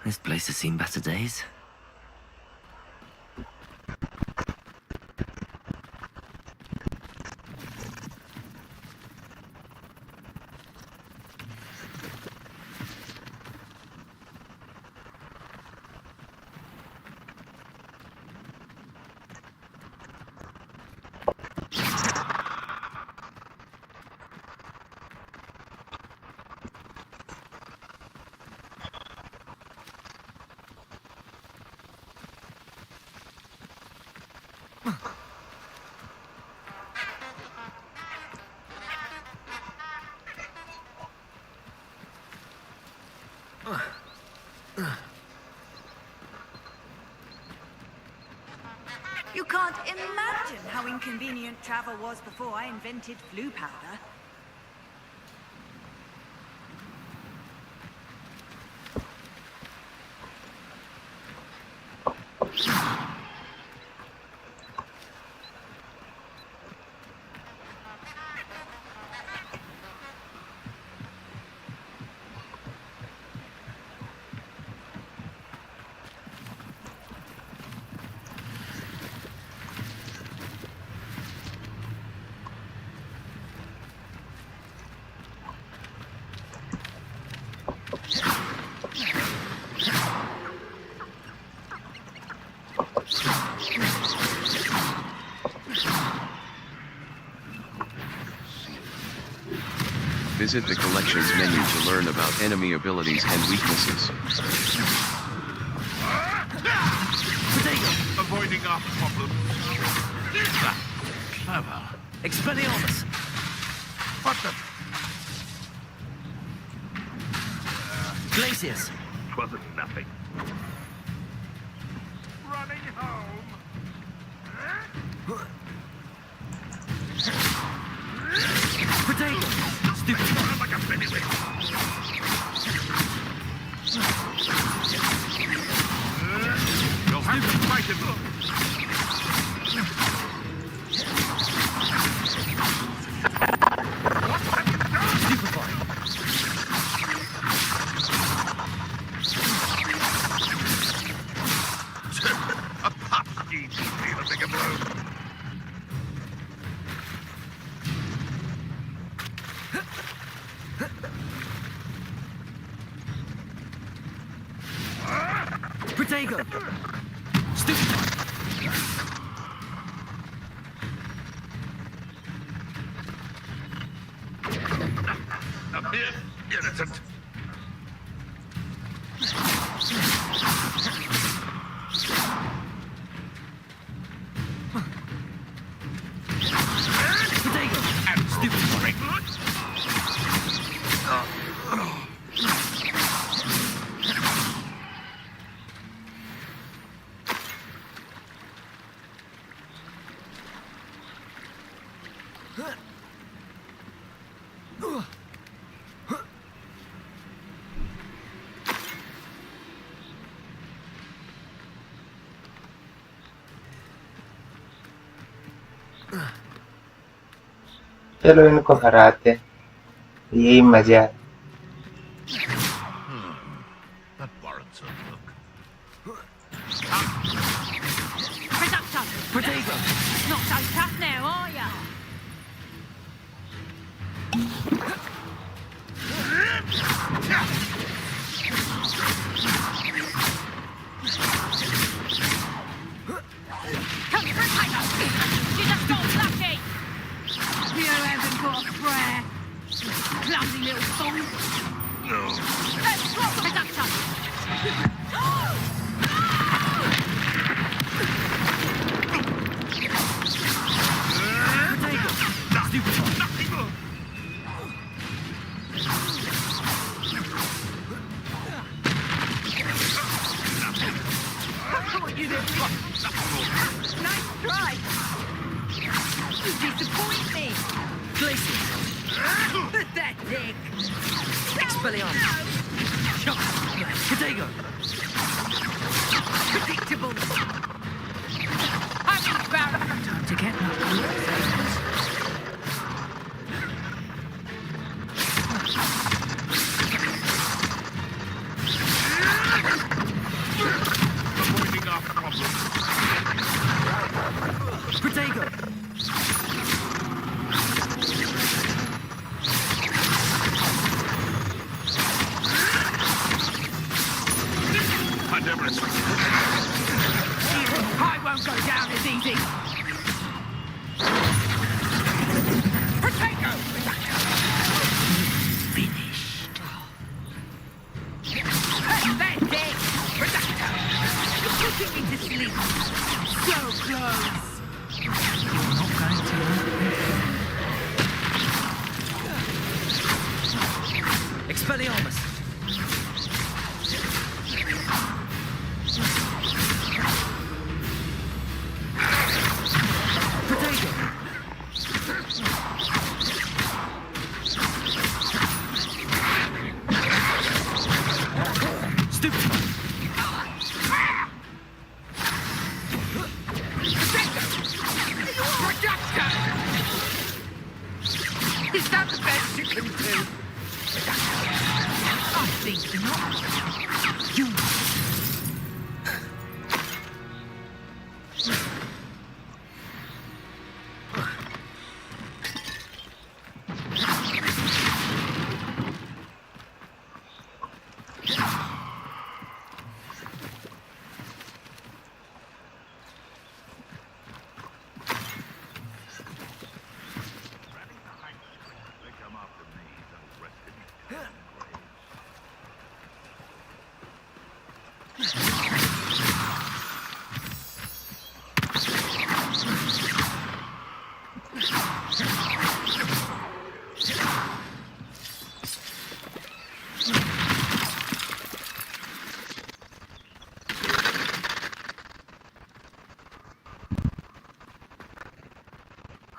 This place has seen better days. You can't imagine how inconvenient travel was before I invented flu powder. Visit the collections menu to learn about enemy abilities and weaknesses. Avoiding our problems. Clever. Expelliarmus! What the? Glacius! Wasn't nothing. Running home. Protego! Stupid! Run like a pennywig. You'll have to fight him. A pop needs to feel a bigger blow. Protego! Stupid! Up here, innocent. Protego! Stupid! चलो इनको हराते हैं, यही मजा है। That warrants a look. Reduction! Protego! Not so tough now, are ya? Come through, Tiger! You just got lucky! You haven't got a prayer! Clumsy little fool! No. Let's drop reduction! Protego! Stupid! Nothing more. Come on, you little fuck! Nice try! You disappoint me! Glacius! Pathetic! Expelliarmus! Shock! Protego! Predictable! I'm embarrassed! Time to get lucky. I won't go down as easy. Potato! Finished. They're dead. Potato! You're putting me to sleep. So close. You're not going to Expelliarmus! Is that the best you can do? I think not. You.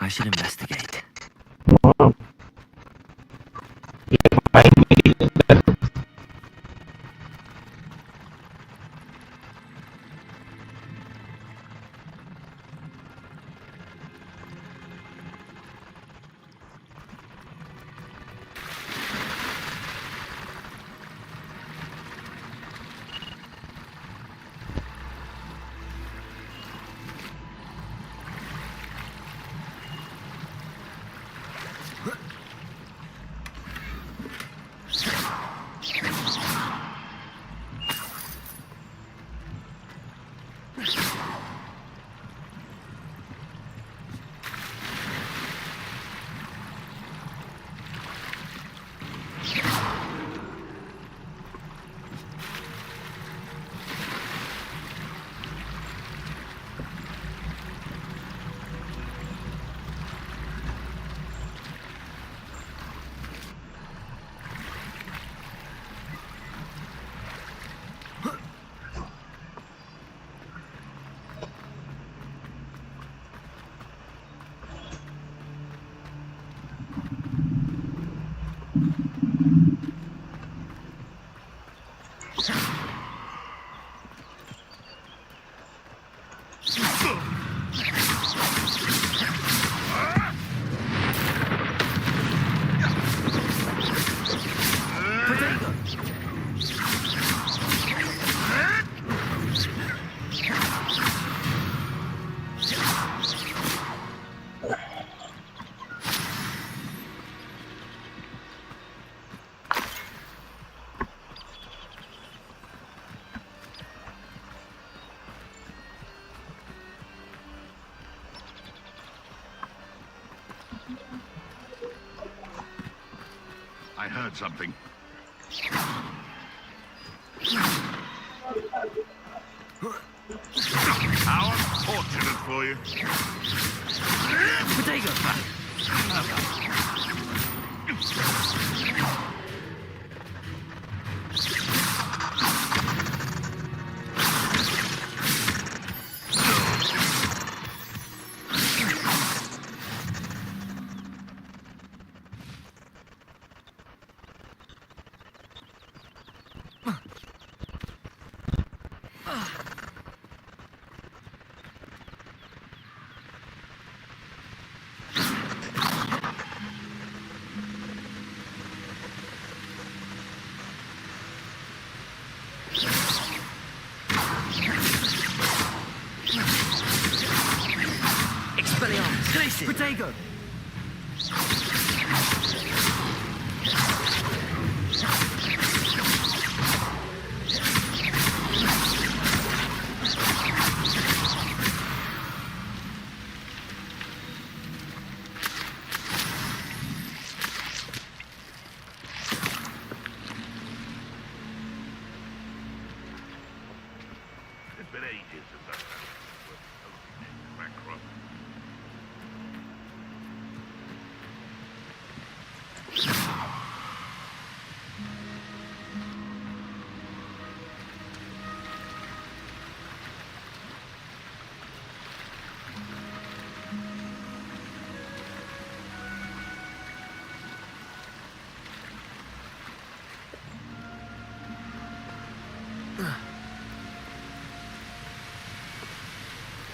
I should investigate. I heard something. How unfortunate for you. Potato! Expelliarmus! Glacier! Protego! It's been ages since I've had a crack crop.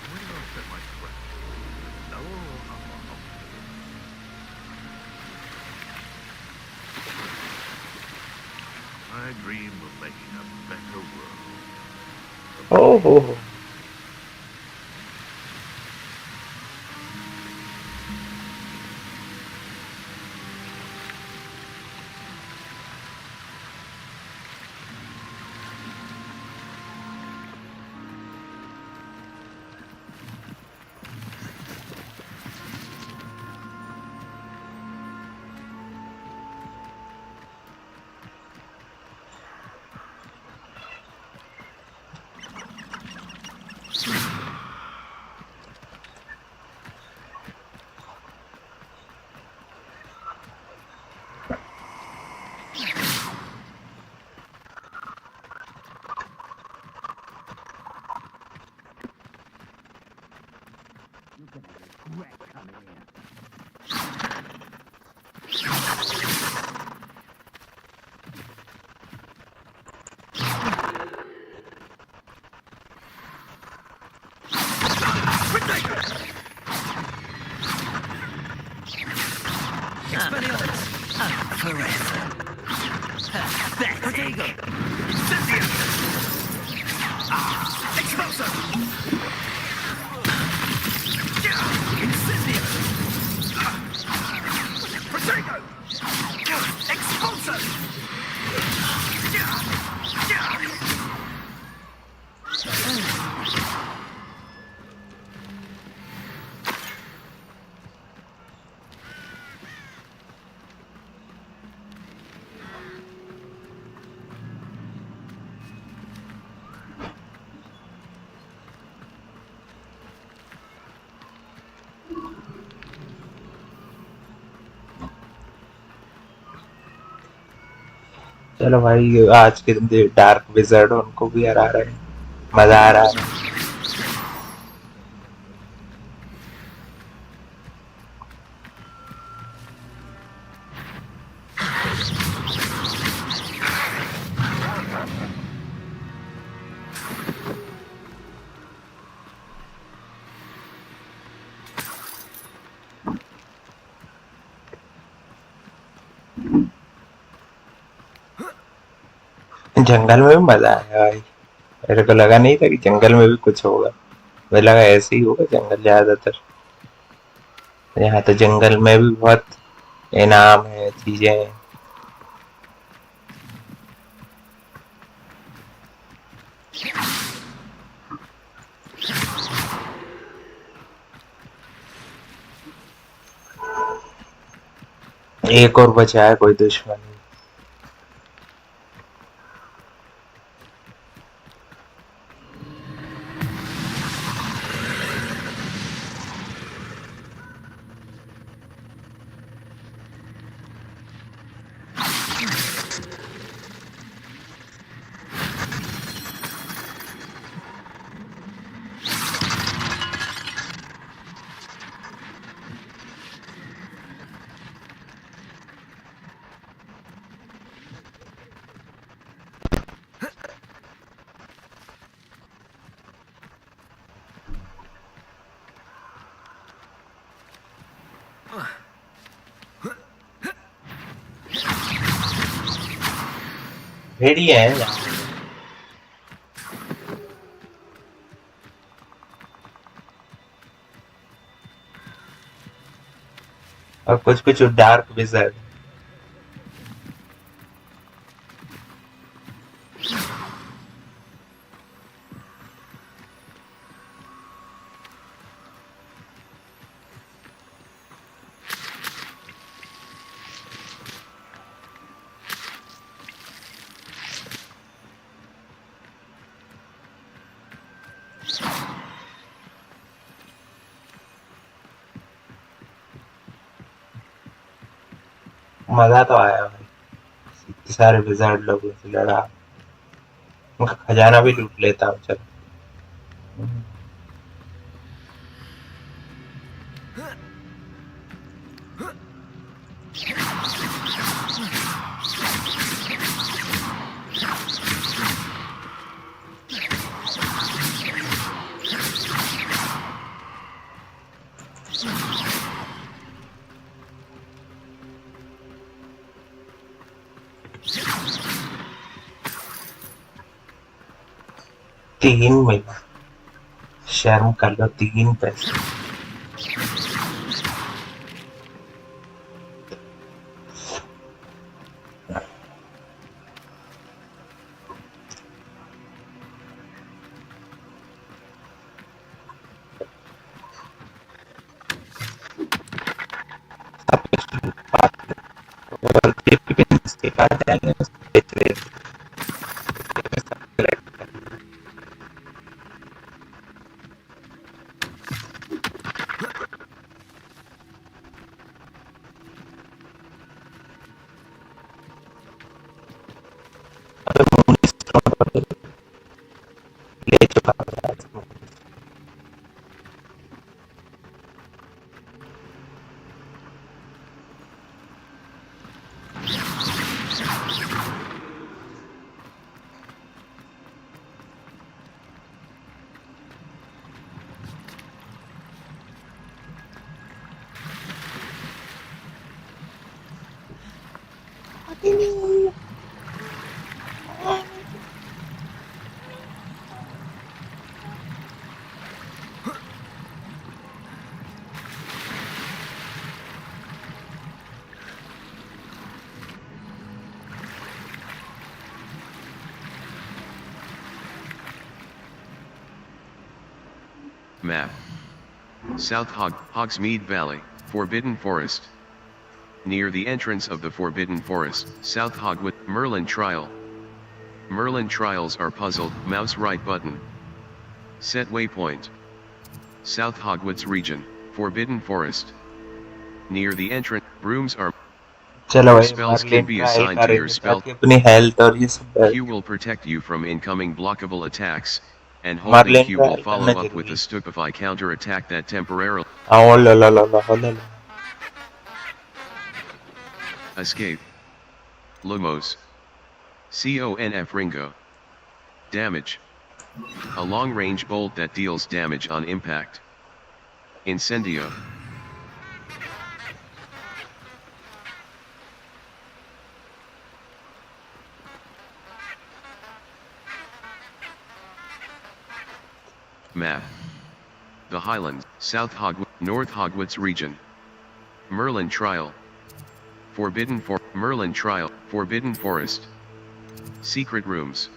Where did I set my trap? No. I dream of making a better world. Oh. चलो भाई आज के दिन dark wizard उनको भी हरा रहे हैं, मजा आ रहा है। जंगल में भी मजा आया भाई, मेरे को लगा नहीं था कि जंगल में भी कुछ होगा, मुझे लगा ऐसे ही होगा जंगल ज्यादातर। यहाँ तो जंगल में भी बहुत इनाम है, चीजें हैं। एक और बचा है कोई दुश्मन। भेड़िया है यहाँ। और कुछ कुछ डार्क विजर्ड। मजा तो आया भाई, इतने सारे विजार्ड लोगों से लड़ा, उनका खजाना भी लूट लेता हूँ। चलो तीन मिला, शर्म कर लो, 3 पैसे। और के बाद जाएंगे बेच रहे ले चुका हूँ। Map. South Hogsmeade Valley, Forbidden Forest. Near the entrance of the Forbidden Forest, South Hogwood, Merlin Trial. Merlin Trials are puzzled, mouse right button. Set waypoint. South Hogwarts region, Forbidden Forest. Near the entrance, rooms are... चलो भाई, Spells can be assigned to your spell. अपनी health और ये सब Q will protect you from incoming blockable attacks, and holding Q will follow up with a stupefy counter attack that temporarily... Oh la la la la la. Escape. Lumos. CONF Ringo. Damage. A long-range bolt that deals damage on impact. Incendio. Map. The Highlands, South Hogwarts, North Hogwarts region. Merlin Trial. Merlin Trial, Forbidden Forest. Secret Rooms.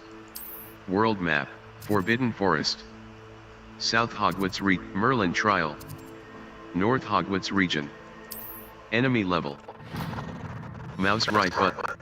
World Map, Forbidden Forest. South Hogwarts Merlin Trial. North Hogwarts region. Enemy level. Mouse right button.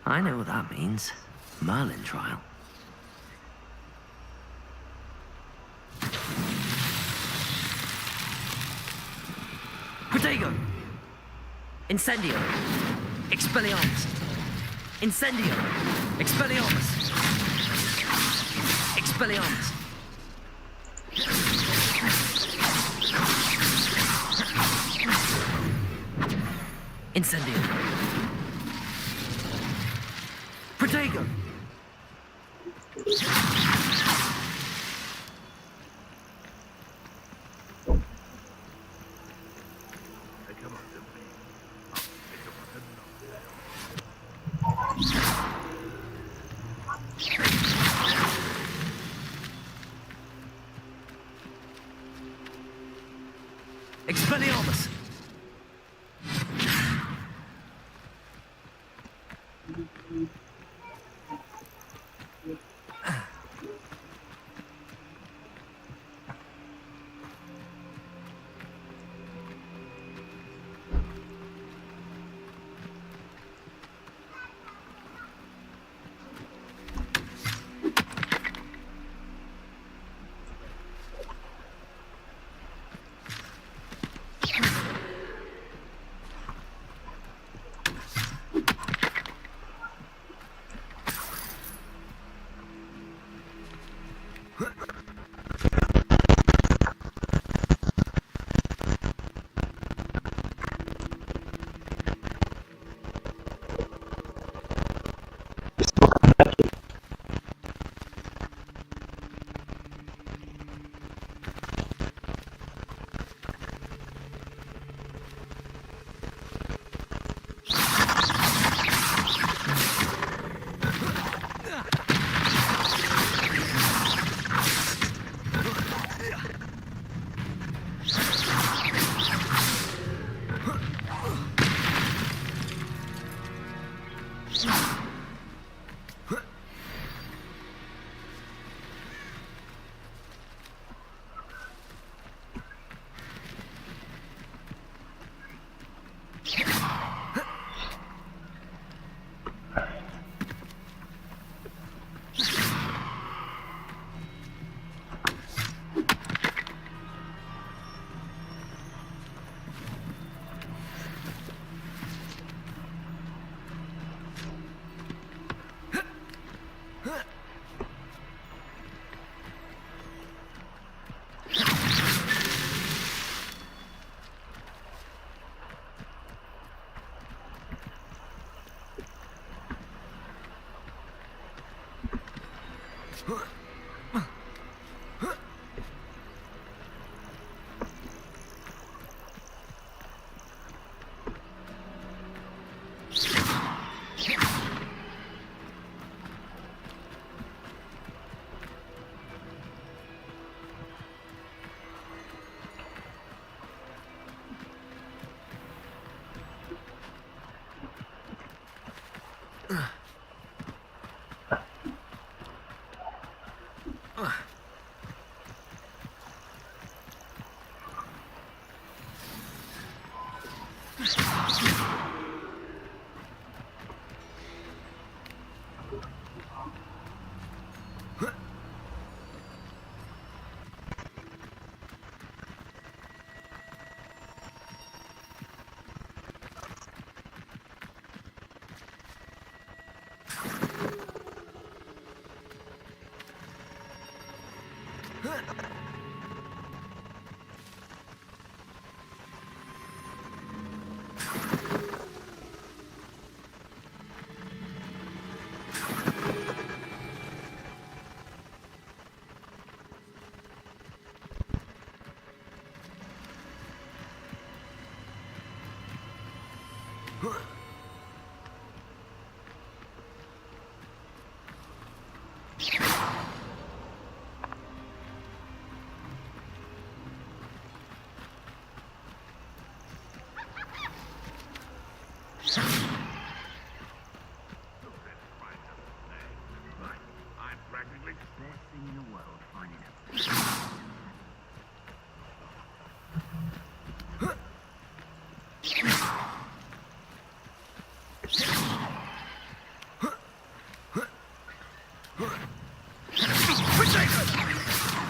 I know what that means. Merlin trial. Protego! Incendio! Expelliarmus! Incendio! Expelliarmus! Expelliarmus! Incendio! Protego! Expelliarmus!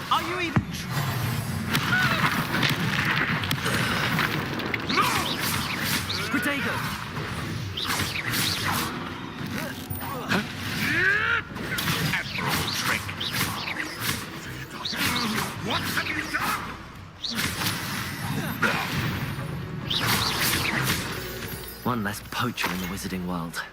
Are you even... Protego! Admirable trick. poacher in the wizarding world.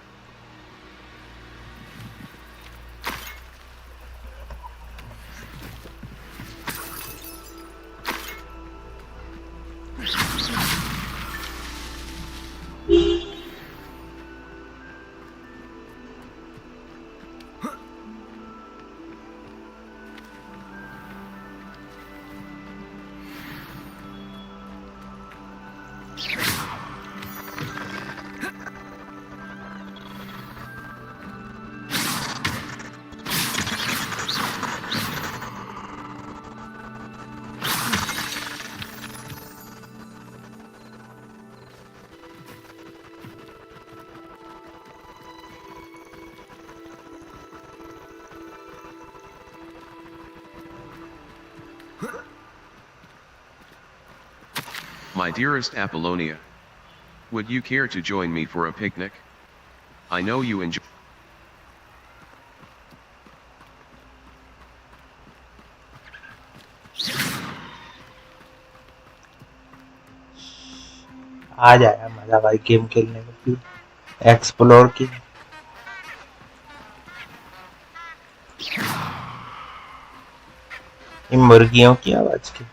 My dearest Apollonia, would you care to join me for a picnic? I know you enjoy. आ जाएगा मजा भाई game खेलने में, फिर explore की। इन मुर्गियों की आवाज की